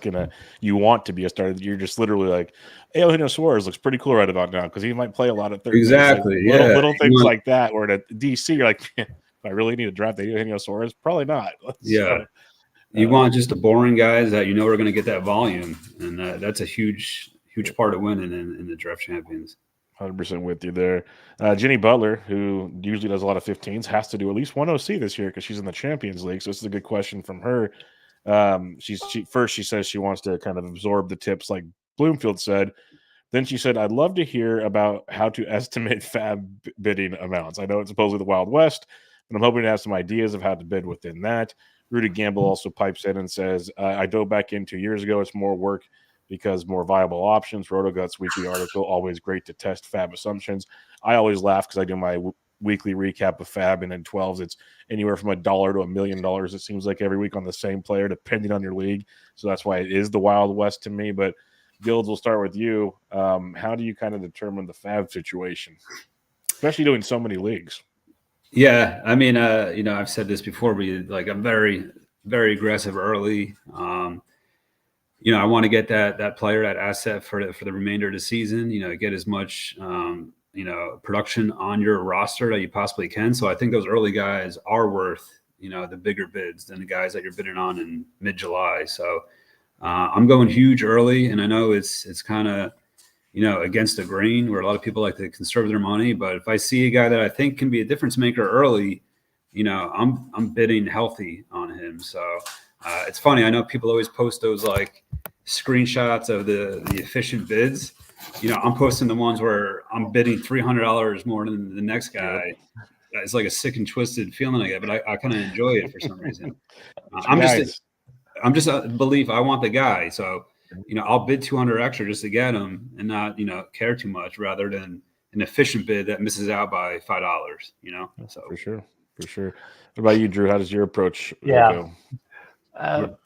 you want to be a starter. You're just literally like, hey, Eugenio Suarez looks pretty cool right about now because he might play a lot at third. Exactly. Base. Like, little things like that, where at DC, you're like, if I really need to draft Eugenio Suarez, probably not. Yeah. You want just the boring guys that are going to get that volume, and that's a huge part of winning in the draft champions. 100% with you there. Jenny Butler, who usually does a lot of 15s, has to do at least one OC this year because she's in the Champions League. So this is a good question from her. She says she wants to kind of absorb the tips like Bloomfield said. Then she said, I'd love to hear about how to estimate fab bidding amounts. I know it's supposedly the Wild West, but I'm hoping to have some ideas of how to bid within that. Rudy Gamble also pipes in and says, I dove back in 2 years ago. It's more work because more viable options. RotoGuts weekly article, always great to test fab assumptions. I always laugh because I do my weekly recap of fab, and in 12s, it's anywhere from $1 to $1 million. It seems like every week on the same player, depending on your league. So that's why it is the Wild West to me. But Gildz, we'll start with you. How do you kind of determine the fab situation, especially doing so many leagues? Yeah, I mean, I've said this before, but I'm very, very aggressive early. I want to get that player, that asset for the remainder of the season. Get as much production on your roster that you possibly can. So I think those early guys are worth the bigger bids than the guys that you're bidding on in mid-July. So I'm going huge early, and I know it's kind of against the grain, where a lot of people like to conserve their money. But if I see a guy that I think can be a difference maker early, I'm bidding healthy on him. So it's funny. I know people always post those like screenshots of the efficient bids. I'm posting the ones where I'm bidding $300 more than the next guy. Yep. It's like a sick and twisted feeling I get, but I kind of enjoy it for some reason. I'm just a belief. I want the guy. So, I'll bid 200 extra just to get him and not, care too much, rather than an efficient bid that misses out by $5, So for sure. What about you, Drew? How does your approach go?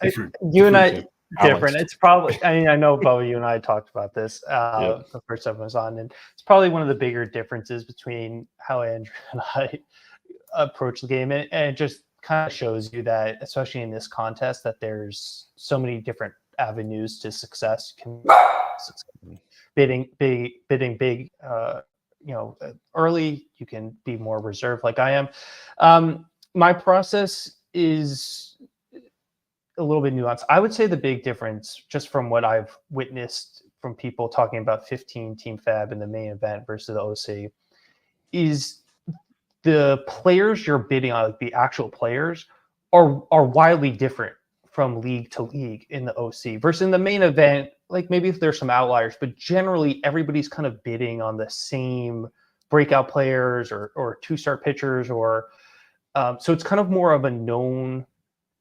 Different. You and I different. It's probably, I know, Bubba, you and I talked about this the first time I was on, and it's probably one of the bigger differences between how Andrew and I approach the game. And it just kind of shows you that, especially in this contest, that there's so many different avenues to success. Bidding big, early. You can be more reserved, like I am. My process is a little bit nuanced. I would say the big difference, just from what I've witnessed from people talking about 15 Team Fab in the main event versus the OC, is the players you're bidding on, like the actual players, are wildly different from league to league in the OC versus in the main event. Like, maybe if there's some outliers, but generally everybody's kind of bidding on the same breakout players or two-star pitchers, or so it's kind of more of a known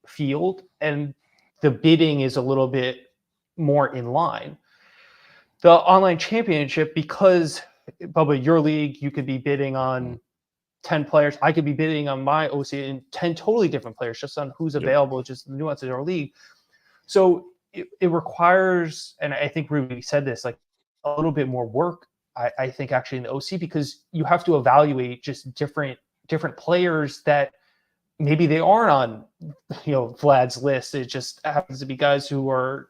field, and the bidding is a little bit more in line. The online championship, because, Bubba, your league, you could be bidding on 10 players. I could be bidding on my OC and 10 totally different players, just on who's available, just the nuances of our league. So it requires, and I think Ruby said this, like a little bit more work, I think, actually, in the OC, because you have to evaluate just different players that maybe they aren't on, Vlad's list. It just happens to be guys who are,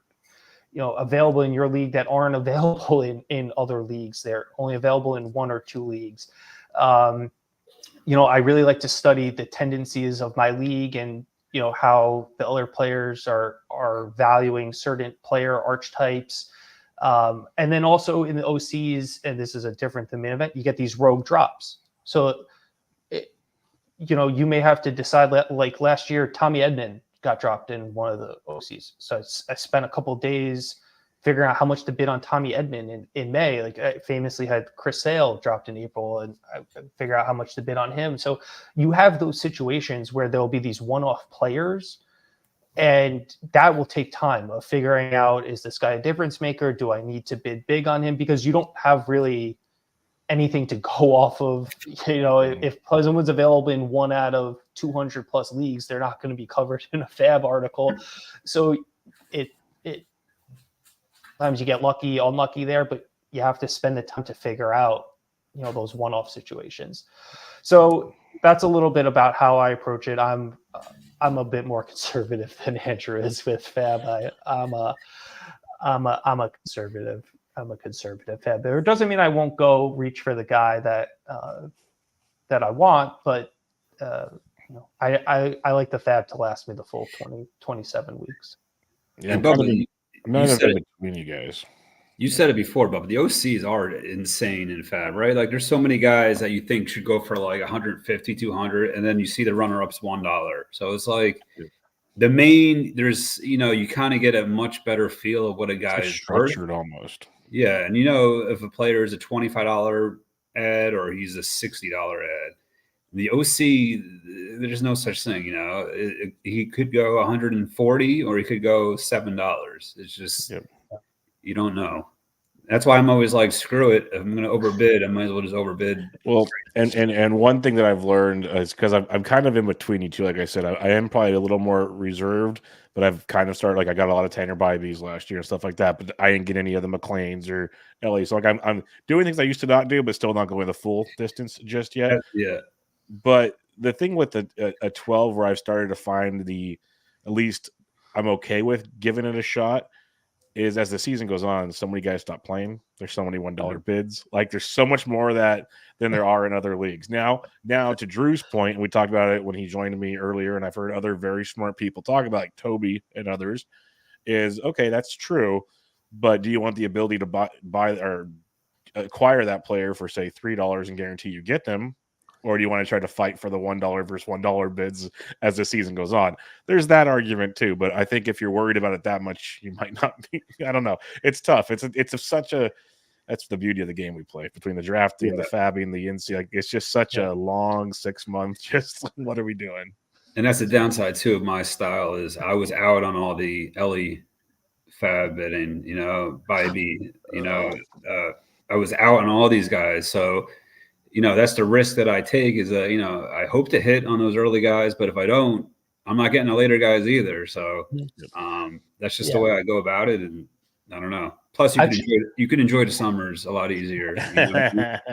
available in your league that aren't available in other leagues. They're only available in one or two leagues. I really like to study the tendencies of my league, and how the other players are valuing certain player archetypes. And then also in the OCs, and this is a different than main event, you get these rogue drops. So, you may have to decide, like last year, Tommy Edman got dropped in one of the OCs. So I spent a couple of days figuring out how much to bid on Tommy Edman in May. Like, I famously had Chris Sale dropped in April, and I figure out how much to bid on him. So you have those situations where there'll be these one-off players, and that will take time of figuring out, is this guy a difference maker? Do I need to bid big on him? Because you don't have really anything to go off of. If someone's available in 1 out of 200 plus leagues, they're not going to be covered in a Fab article. So sometimes you get lucky, unlucky there, but you have to spend the time to figure out, those one-off situations. So that's a little bit about how I approach it. I'm a bit more conservative than Andrew is with Fab. I'm a conservative. I'm a conservative Fab. It doesn't mean I won't go reach for the guy that I want, but I like the Fab to last me the full 27 weeks. Yeah, I'm not in between you guys. You said it before, but the OCs are insane in Fab, right? Like, there's so many guys that you think should go for like 150, 200, and then you see the runner-ups $1. So it's like there's, you kind of get a much better feel of what a guy is structured worth. Almost. Yeah, and if a player is a $25 ad or he's a $60 ad. The OC, there's no such thing, he could go 140 or he could go $7. It's just, you don't know. That's why I'm always like, screw it. If I'm going to overbid, I might as well just overbid. Well, and one thing that I've learned is, because I'm kind of in between you two. Like I said, I am probably a little more reserved, but I've kind of started, like, I got a lot of Tanner Bybees last year and stuff like that, but I didn't get any of the McLeans or LA. So, like, I'm doing things I used to not do, but still not going the full distance just yet. Yeah. But the thing with a 12, where I've started to find at least I'm okay with giving it a shot, is as the season goes on, so many guys stop playing. There's so many $1 bids. Like, there's so much more of that than there are in other leagues. Now, to Drew's point, and we talked about it when he joined me earlier, and I've heard other very smart people talk about, like Toby and others, is, okay, that's true, but do you want the ability to buy or acquire that player for say $3 and guarantee you get them, or do you want to try to fight for the $1 versus $1 bids as the season goes on? There's that argument too, but I think if you're worried about it that much, you might not be. I don't know. It's tough. That's the beauty of the game we play between the drafting, the fabbing, the NC. Like, it's just such a long 6 months. Just what are we doing? And that's the downside too of my style is I was out on all the Ellie fab bidding, Bybee, I was out on all these guys. So, that's the risk that I take is that, I hope to hit on those early guys, but if I don't, I'm not getting the later guys either. So that's just the way I go about it. And I don't know. Plus, you can enjoy the summers a lot easier. That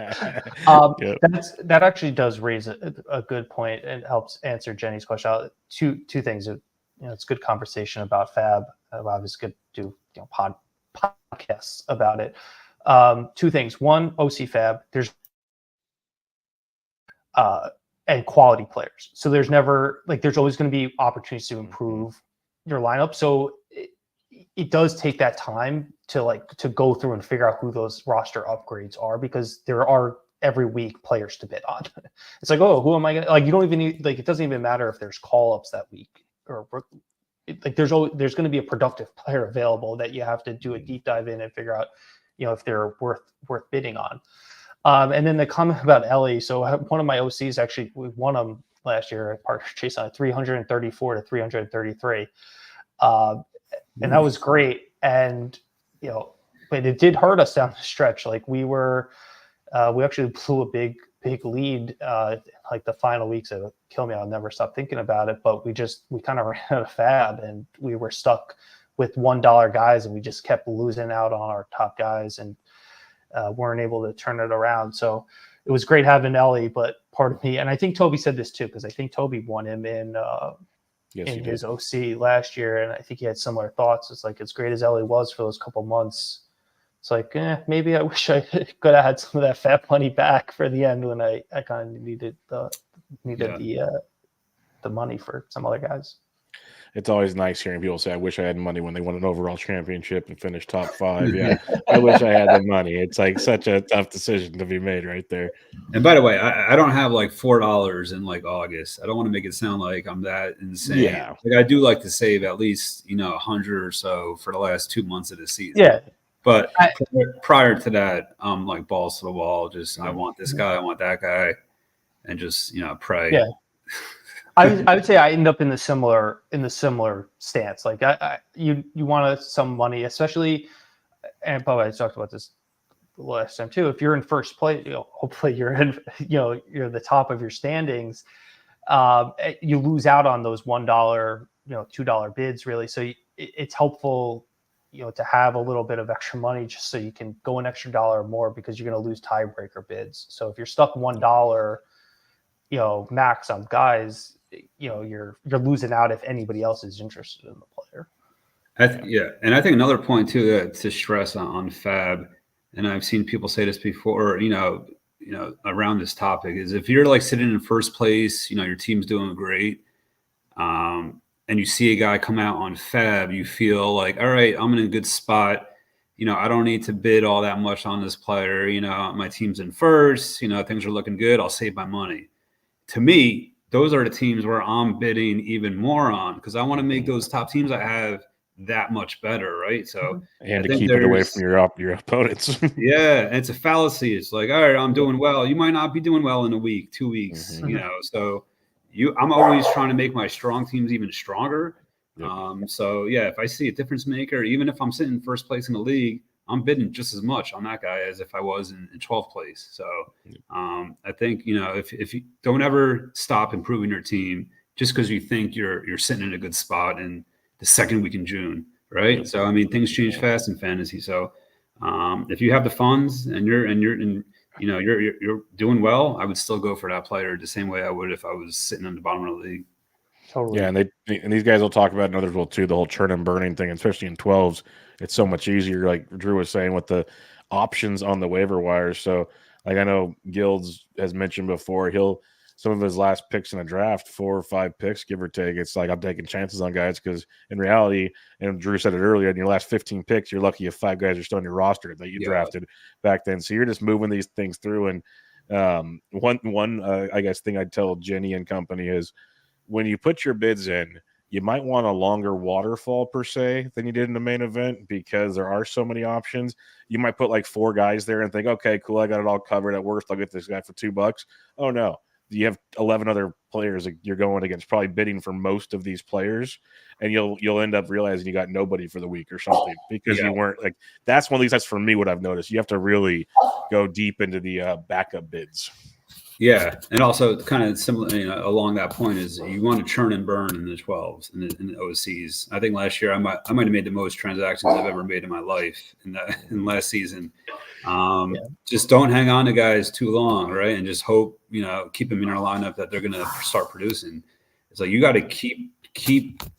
actually does raise a good point and helps answer Jenny's question. Two things. It's good conversation about fab. Obviously, good to do podcasts about it. Two things. One, OC fab. There's and quality players. So there's always going to be opportunities to improve your lineup. So it does take that time to go through and figure out who those roster upgrades are, because there are every week players to bid on. It's like, oh, who am I gonna you don't even need, it doesn't even matter if there's call ups that week, or there's going to be a productive player available that you have to do a deep dive in and figure out, if they're worth bidding on. And then the comment about Ellie. So one of my OCs, actually, we won them last year at Parker Chase on 334 to 333. And that was great. And, but it did hurt us down the stretch. Like we actually blew a big lead, like the final weeks. It'll kill me. I'll never stop thinking about it. But we kind of ran out of fab, and we were stuck with $1 guys, and we just kept losing out on our top guys and weren't able to turn it around. So it was great having Ellie, but part of me, and I think Toby said this too, because I think Toby won him in his OC last year, and I think he had similar thoughts. It's like, as great as Ellie was for those couple months, it's like, maybe I wish I could have had some of that fat money back for the end when I kind of needed the money for some other guys. It's always nice hearing people say, I wish I had money when they won an overall championship and finished top 5. Yeah, I wish I had the money. It's like such a tough decision to be made right there. And by the way, I don't have like $4 in like August. I don't want to make it sound like I'm that insane. Yeah. Like I do like to save at least, 100 or so for the last 2 months of the season. Yeah. But prior to that, I'm like balls to the wall. Just, I want this guy, I want that guy, and just, pray. Yeah. I would say I end up in the similar stance. Like you want some money, especially, and Bubba, I talked about this last time too. If you're in first place, hopefully you're in, you're the top of your standings. You lose out on those $1, $2 bids really. So it's helpful, to have a little bit of extra money just so you can go an extra $1 more, because you're going to lose tiebreaker bids. So if you're stuck $1, max on guys, you're losing out if anybody else is interested in the player. And I think another point too to stress on fab, and I've seen people say this before, around this topic, is if you're like sitting in first place, your team's doing great, and you see a guy come out on fab, you feel like, all right, I'm in a good spot. I don't need to bid all that much on this player. My team's in first. Things are looking good. I'll save my money. To me, those are the teams where I'm bidding even more on, because I want to make those top teams I have that much better, right? So and to keep it away from your opponents. Yeah, and it's a fallacy. It's like, all right, I'm doing well. You might not be doing well in a week, 2 weeks, So I'm always trying to make my strong teams even stronger. So yeah, if I see a difference maker, even if I'm sitting in first place in the league, I'm bidding just as much on that guy as if I was in 12th place. So I think, if you don't ever stop improving your team just because you think you're sitting in a good spot in the second week in June, right? So, I mean, things change fast in fantasy. So if you have the funds and you're doing well, I would still go for that player the same way I would if I was sitting on the bottom of the league. Totally. Yeah, and these guys will talk about, and others will too, the whole churn and burning thing, especially in 12s. It's so much easier, like Drew was saying, with the options on the waiver wires. So, like, I know Gildz has mentioned before, he'll some of his last picks in the draft, 4 or 5 picks, give or take. It's like I'm taking chances on guys because in reality, and Drew said it earlier, in your last 15 picks, you're lucky if 5 guys are still on your roster that you drafted back then. So you're just moving these things through. And one I guess thing I'd tell Jenny and company is when you put your bids in, you might want a longer waterfall per se than you did in the main event because there are so many options. You might put like 4 guys there and think, okay, cool, I got it all covered. At worst, I'll get this guy for $2. Oh no, you have 11 other players that you're going against, probably bidding for most of these players, and you'll end up realizing you got nobody for the week or something because you weren't like. That's one of these. That's for me what I've noticed. You have to really go deep into the backup bids. Yeah, and also kind of similar along that point is you want to churn and burn in the 12s and in the OCs. I think last year I might have made the most transactions I've ever made in my life in last season. Just don't hang on to guys too long, right? And just hope keep them in our lineup that they're going to start producing. It's like you got to keep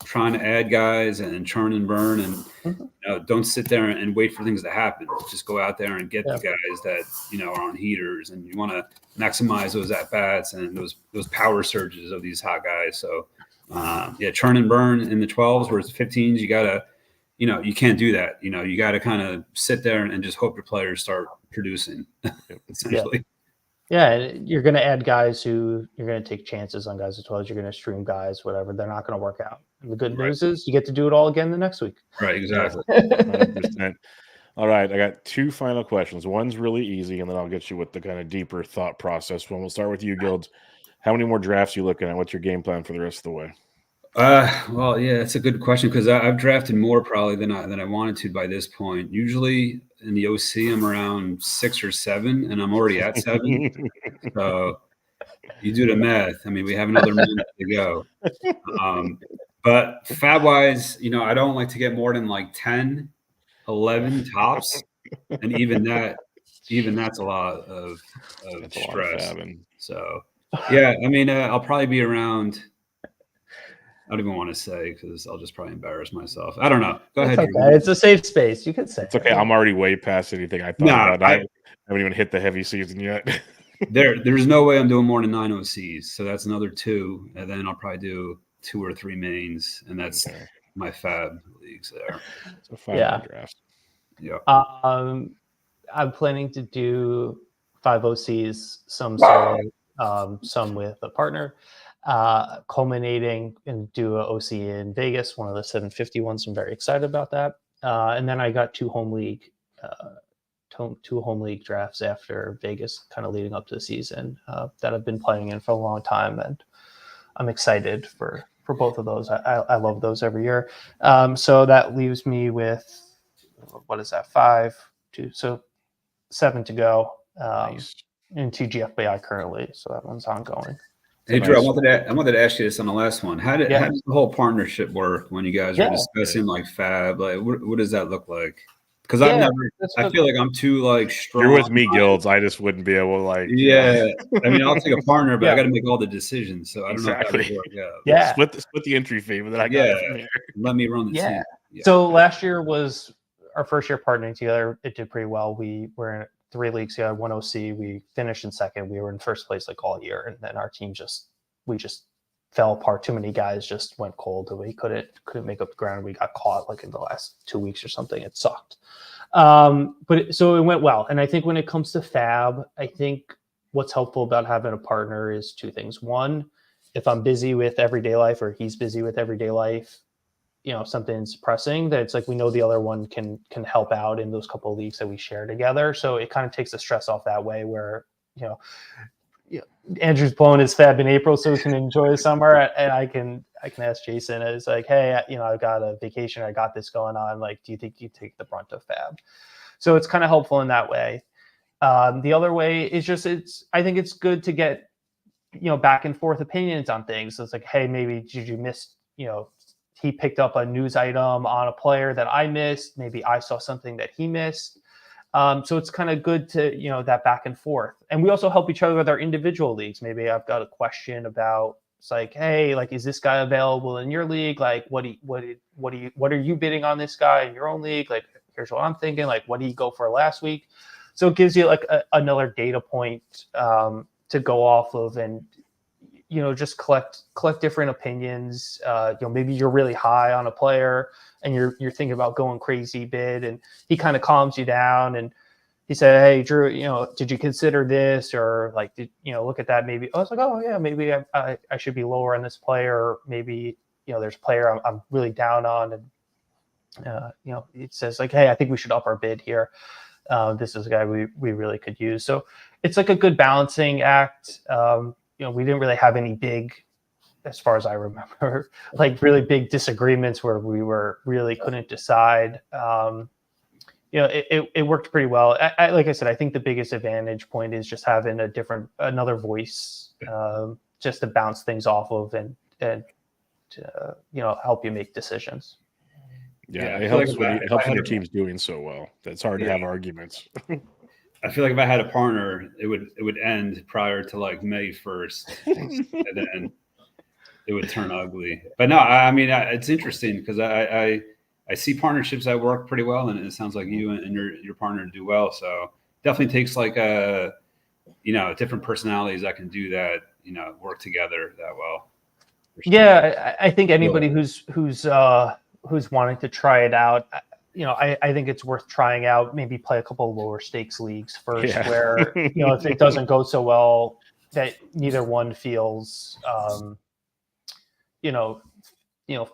trying to add guys and churn and burn and don't sit there and wait for things to happen. Just go out there and get the guys that are on heaters, and you want to maximize those at bats and those power surges of these hot guys. So churn and burn in the 12s, whereas the 15s you gotta you can't do that. You got to kind of sit there and just hope your players start producing essentially. Yeah, you're going to add guys who you're going to take chances on guys as well as you're going to stream guys, whatever. They're not going to work out. And the good news is you get to do it all again the next week. Right, exactly. 100%. All right, I got 2 final questions. One's really easy, and then I'll get you with the kind of deeper thought process one. We'll start with you, Gildz. How many more drafts are you looking at? What's your game plan for the rest of the way? Well, yeah, that's a good question because I've drafted more probably than I wanted to by this point. Usually in the OC, I'm around 6 or 7, and I'm already at 7. So you do the math. I mean, we have another minute to go. But fab wise, I don't like to get more than like 10, 11 tops, and even that's a lot of stress. So yeah, I mean, I'll probably be around. I don't even want to say because I'll just probably embarrass myself. I don't know. Go ahead. Okay. It's a safe space. You can say it's okay. I'm already way past anything I thought about. I haven't even hit the heavy season yet. There's no way I'm doing more than 9 OCs. So that's another 2. And then I'll probably do 2 or 3 mains. And that's my fab leagues there. So 5 drafts. Yeah. I'm planning to do 5 OCs, some solo, some with a partner. Culminating and do a OC in Vegas, one of the 750 ones. I'm very excited about that. And then I got 2 home league drafts after Vegas, kind of leading up to the season that I've been playing in for a long time, and I'm excited for both of those. I love those every year. So that leaves me with what is that? 7 to go. Nice. In 2 GFBI currently, so that one's ongoing. Hey, Drew, I wanted to ask you this on the last one. How does the whole partnership work when you guys are discussing like fab? Like, what does that look like? Because I feel like I'm too like strong. You're with me, Gildz. I just wouldn't be able to like. Yeah, I mean, I'll take a partner, but I got to make all the decisions. So I don't know if that would work. Yeah. Split the entry fee, but then I got it from here. Let me run the team. Yeah. So last year was our first year partnering together. It did pretty well. We were in 3 leagues. Yeah, 1 OC. We finished in 2nd. We were in 1st place like all year, and then our team we just fell apart. Too many guys just went cold. We couldn't make up the ground. We got caught like in the last 2 weeks or something. It sucked. So it went well. And I think when it comes to fab, I think what's helpful about having a partner is 2 things. One, if I'm busy with everyday life or he's busy with everyday life, something's pressing, that it's like we know the other one can help out in those couple of leagues that we share together. So it kind of takes the stress off that way where, Andrew's blowing his fab in April so he can enjoy the summer, and I can ask Jason. It's like, hey, I've got a vacation. I got this going on. Like, do you think you take the brunt of fab? So it's kind of helpful in that way. The other way is I think it's good to get, back and forth opinions on things. So it's like, hey, maybe did you miss, he picked up a news item on a player that I missed. Maybe I saw something that he missed. So it's kind of good to, that back and forth. And we also help each other with our individual leagues. Maybe I've got a question about, it's like, hey, like, is this guy available in your league? Like, what are you bidding on this guy in your own league? Like, here's what I'm thinking. Like, what did he go for last week? So it gives you like another data point to go off of. And just collect different opinions. Maybe you're really high on a player and you're thinking about going crazy bid, and he kind of calms you down and he said, "Hey, Drew, did you consider this, or like, look at that? Maybe." I was like, "Oh yeah, maybe I should be lower on this player. Or maybe there's a player I'm really down on." And it says like, "Hey, I think we should up our bid here. This is a guy we really could use." So it's like a good balancing act. We didn't really have any big, as far as I remember, like really big disagreements where we really couldn't decide. It worked pretty well. Like I said, I think the biggest advantage point is just having another voice, just to bounce things off of and help you make decisions. Yeah, it helps when your team's doing so well. It's hard to have arguments. I feel like if I had a partner, it would end prior to like May 1st, and then it would turn ugly. But no, I mean, it's interesting because I see partnerships that work pretty well, and it sounds like you and your partner do well. So definitely takes like different personalities that can do that, work together that well. Yeah, I think anybody who's wanting to try it out, I think it's worth trying out. Maybe play a couple of lower stakes leagues first, where if it doesn't go so well, that neither one feels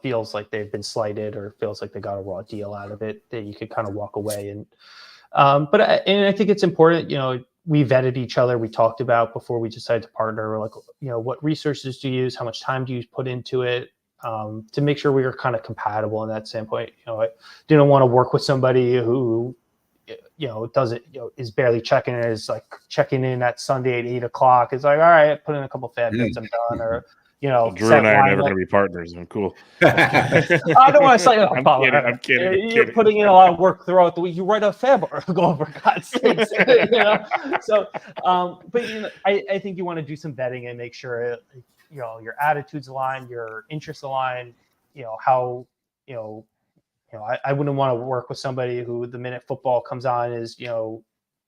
feels like they've been slighted or feels like they got a raw deal out of it, that you could kind of walk away. And I think it's important, we vetted each other. We talked about before we decided to partner, we're like, what resources do you use? How much time do you put into it? To make sure we were kind of compatible in that standpoint. I didn't want to work with somebody who, doesn't, is barely checking in, is like checking in at Sunday at 8:00. It's like, all right, put in a couple fab bits, I'm done. Or, Drew and I are never going to be partners. I'm cool. I don't want to say I'm kidding. You're putting in a lot of work throughout the week. You write a fab article, for God's sakes. So, but I think you want to do some vetting and make sure your attitudes align, your interests align. I wouldn't want to work with somebody who the minute football comes on is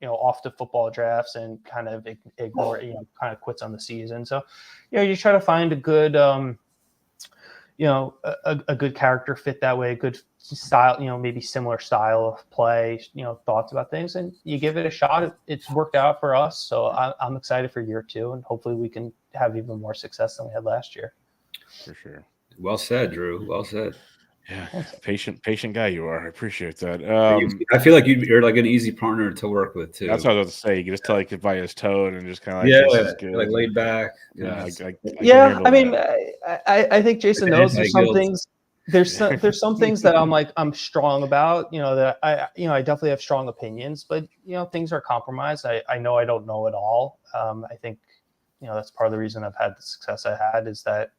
off to football drafts and kind of ignore kind of quits on the season. So you try to find a good a good character fit that way, a good style, maybe similar style of play, thoughts about things, and you give it a shot. It's worked out for us, so I'm excited for year 2, and hopefully we can have even more success than we had last year. For sure. Well said, Drew. Well said. Yeah, patient guy you are. I appreciate that. I feel like you're like an easy partner to work with too. That's what I was about to say. You can just tell like by his tone and just kind of like, this is good. Like laid back. I mean, I think Jason knows there's some things. There's some things that I'm strong about. That I definitely have strong opinions, but things are compromised. I know I don't know it all. I think that's part of the reason I've had the success I had is that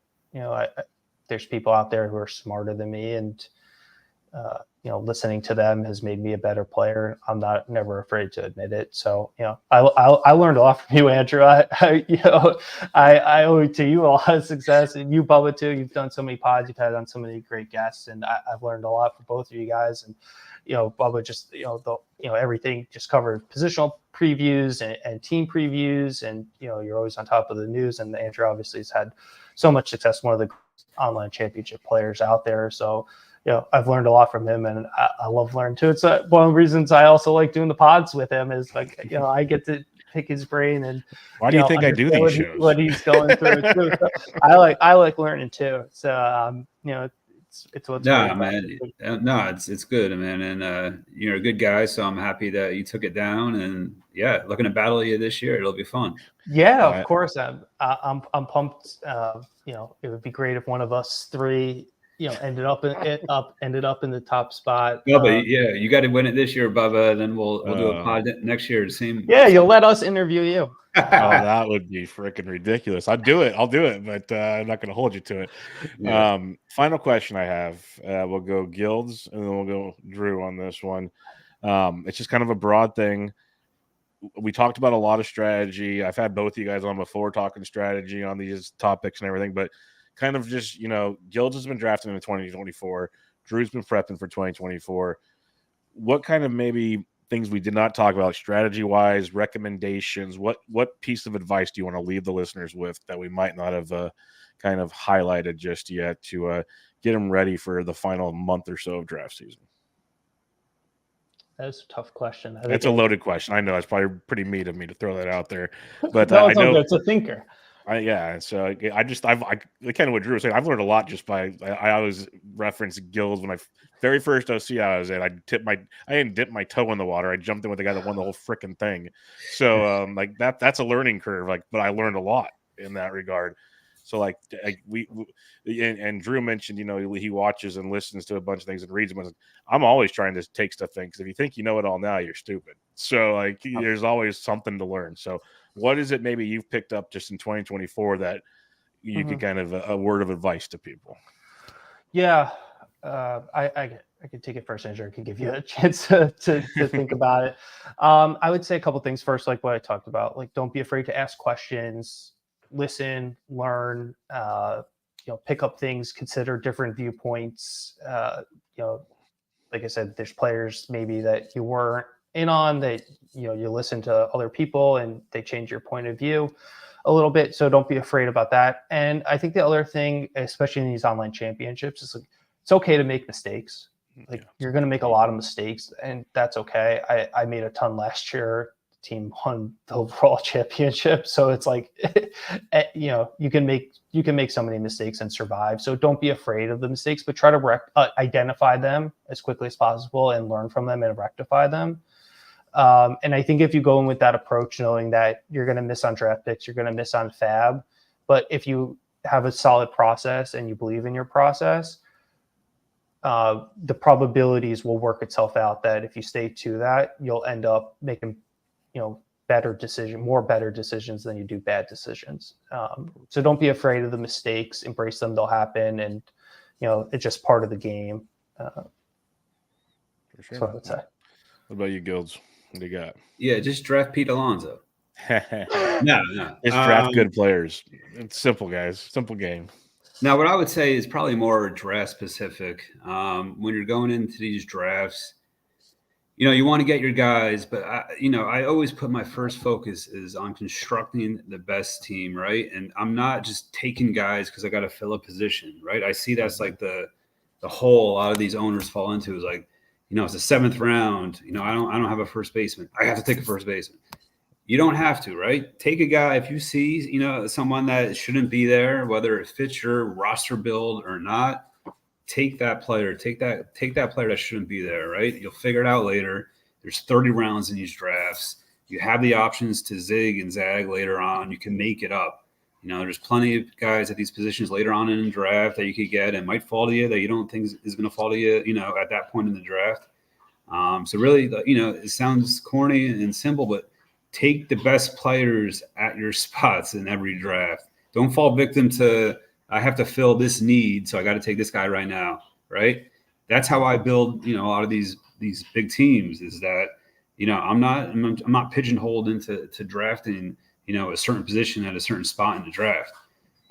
there's people out there who are smarter than me, and listening to them has made me a better player. I'm never afraid to admit it. So I learned a lot from you, Andrew. I owe it to you a lot of success, and you, Bubba, too. You've done so many pods, you've had on so many great guests, and I've learned a lot from both of you guys. And Bubba just everything, just covered positional previews and team previews, and you're always on top of the news. And Andrew obviously has had so much success, one of the online championship players out there. So I've learned a lot from him, and I love learning too. It's one of the reasons I also like doing the pods with him is like I get to pick his brain. And why do you think I do these shows? What he's going through too. So I like learning too. So it's what's man. No, it's good, man, and you're a good guy, so I'm happy that you took it down, and looking to battle you this year. It'll be fun. Yeah, of course. I'm pumped. It would be great if one of us three ended up in the top spot. Bubba, you got to win it this year, Bubba. Then we'll do a pod next year. You'll let us interview you. That would be freaking ridiculous. I'll do it, but I'm not going to hold you to it. Yeah. Final question I have. We'll go Gildz, and then we'll go Drew on this one. It's just kind of a broad thing. We talked about a lot of strategy. I've had both of you guys on before talking strategy on these topics and everything, but kind of just, Gildz has been drafted in 2024. Drew's been prepping for 2024. What kind of maybe things we did not talk about strategy wise, recommendations. What piece of advice do you want to leave the listeners with that we might not have kind of highlighted just yet to get them ready for the final month or so of draft season? That's a tough question. It's a loaded question. I know it's probably pretty mean of me to throw that out there, but no, I know it's a thinker. So I kind of what Drew was saying. I've learned a lot just by I always reference Gildz when I very first OC I was in. I didn't dip my toe in the water. I jumped in with the guy that won the whole freaking thing. So like that's a learning curve. Like, but I learned a lot in that regard. So like we and Drew mentioned, he watches and listens to a bunch of things and reads them. I'm always trying to take stuff in because if you think you know it all now, you're stupid. So like there's always something to learn. So what is it maybe you've picked up just in 2024 that you could kind of a word of advice to people? Yeah, I could take it first, Andrew. I could give you a chance to think about it. I would say a couple things first, like what I talked about. Like, don't be afraid to ask questions, listen, learn, pick up things, consider different viewpoints. Like I said, there's players maybe that you weren't in on that, you listen to other people and they change your point of view a little bit. So don't be afraid about that. And I think the other thing, especially in these online championships, is like, it's okay to make mistakes. Like you're going to make a lot of mistakes and that's okay. I made a ton last year. The team won the overall championship. So it's like, you can make so many mistakes and survive. So don't be afraid of the mistakes, but try to identify them as quickly as possible and learn from them and rectify them. And I think if you go in with that approach, knowing that you're going to miss on draft picks, you're going to miss on fab, but if you have a solid process and you believe in your process, the probabilities will work itself out that if you stay to that, you'll end up making, more better decisions than you do bad decisions. So don't be afraid of the mistakes, embrace them. They'll happen. And, it's just part of the game. For sure. That's what I would say. What about you, Gildz? What do you got? Yeah, just draft Pete Alonso. No. It's draft good players. It's simple, guys. Simple game. Now, what I would say is probably more draft specific. When you're going into these drafts, you want to get your guys, but I always put my first focus is on constructing the best team, right? And I'm not just taking guys because I got to fill a position, right? I see that's like the hole a lot of these owners fall into is like, it's the seventh round. I don't have a first baseman. I have to take a first baseman. You don't have to, right? Take a guy if you see, someone that shouldn't be there, whether it fits your roster build or not. Take that player. Take that player that shouldn't be there, right? You'll figure it out later. There's 30 rounds in these drafts. You have the options to zig and zag later on. You can make it up. There's plenty of guys at these positions later on in the draft that you could get and might fall to you that you don't think is going to fall to you, at that point in the draft. So really, it sounds corny and simple, but take the best players at your spots in every draft. Don't fall victim to, I have to fill this need, so I got to take this guy right now, right? That's how I build, a lot of these big teams is that, I'm not pigeonholed into drafting, a certain position at a certain spot in the draft.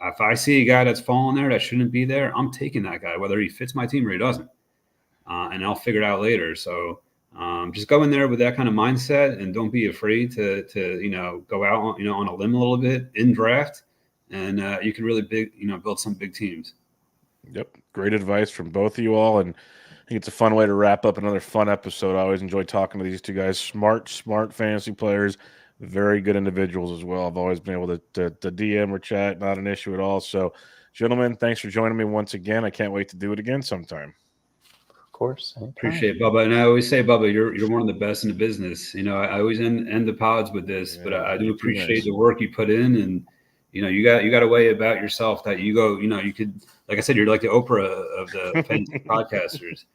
If I see a guy that's falling there that shouldn't be there, I'm taking that guy, whether he fits my team or he doesn't. And I'll figure it out later. So just go in there with that kind of mindset and don't be afraid to go out on a limb a little bit in draft, and you can really build some big teams. Yep, great advice from both of you all, and I think it's a fun way to wrap up another fun episode. I always enjoy talking to these two guys, smart fantasy players, very good individuals as well. I've always been able to DM or chat, not an issue at all. So, gentlemen, thanks for joining me once again. I can't wait to do it again sometime. Of course. Anytime. Appreciate it, Bubba. And I always say, Bubba, you're one of the best in the business. I always end the pods with this, but I do appreciate the work you put in, and you got a way about yourself that you go, you could, like I said, you're like the Oprah of the fantasy podcasters.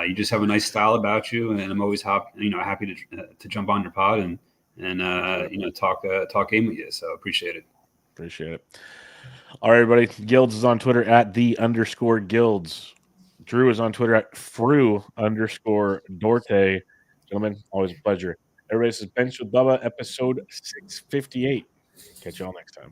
You just have a nice style about you, and I'm always happy to jump on your pod and talk game with you. So appreciate it. Appreciate it. All right, everybody. Gildz is on Twitter at @the_Gildz. Drew is on Twitter at @Fru_Dorte. Gentlemen, always a pleasure. Everybody, this is Bench with Bubba, episode 658. Catch you all next time.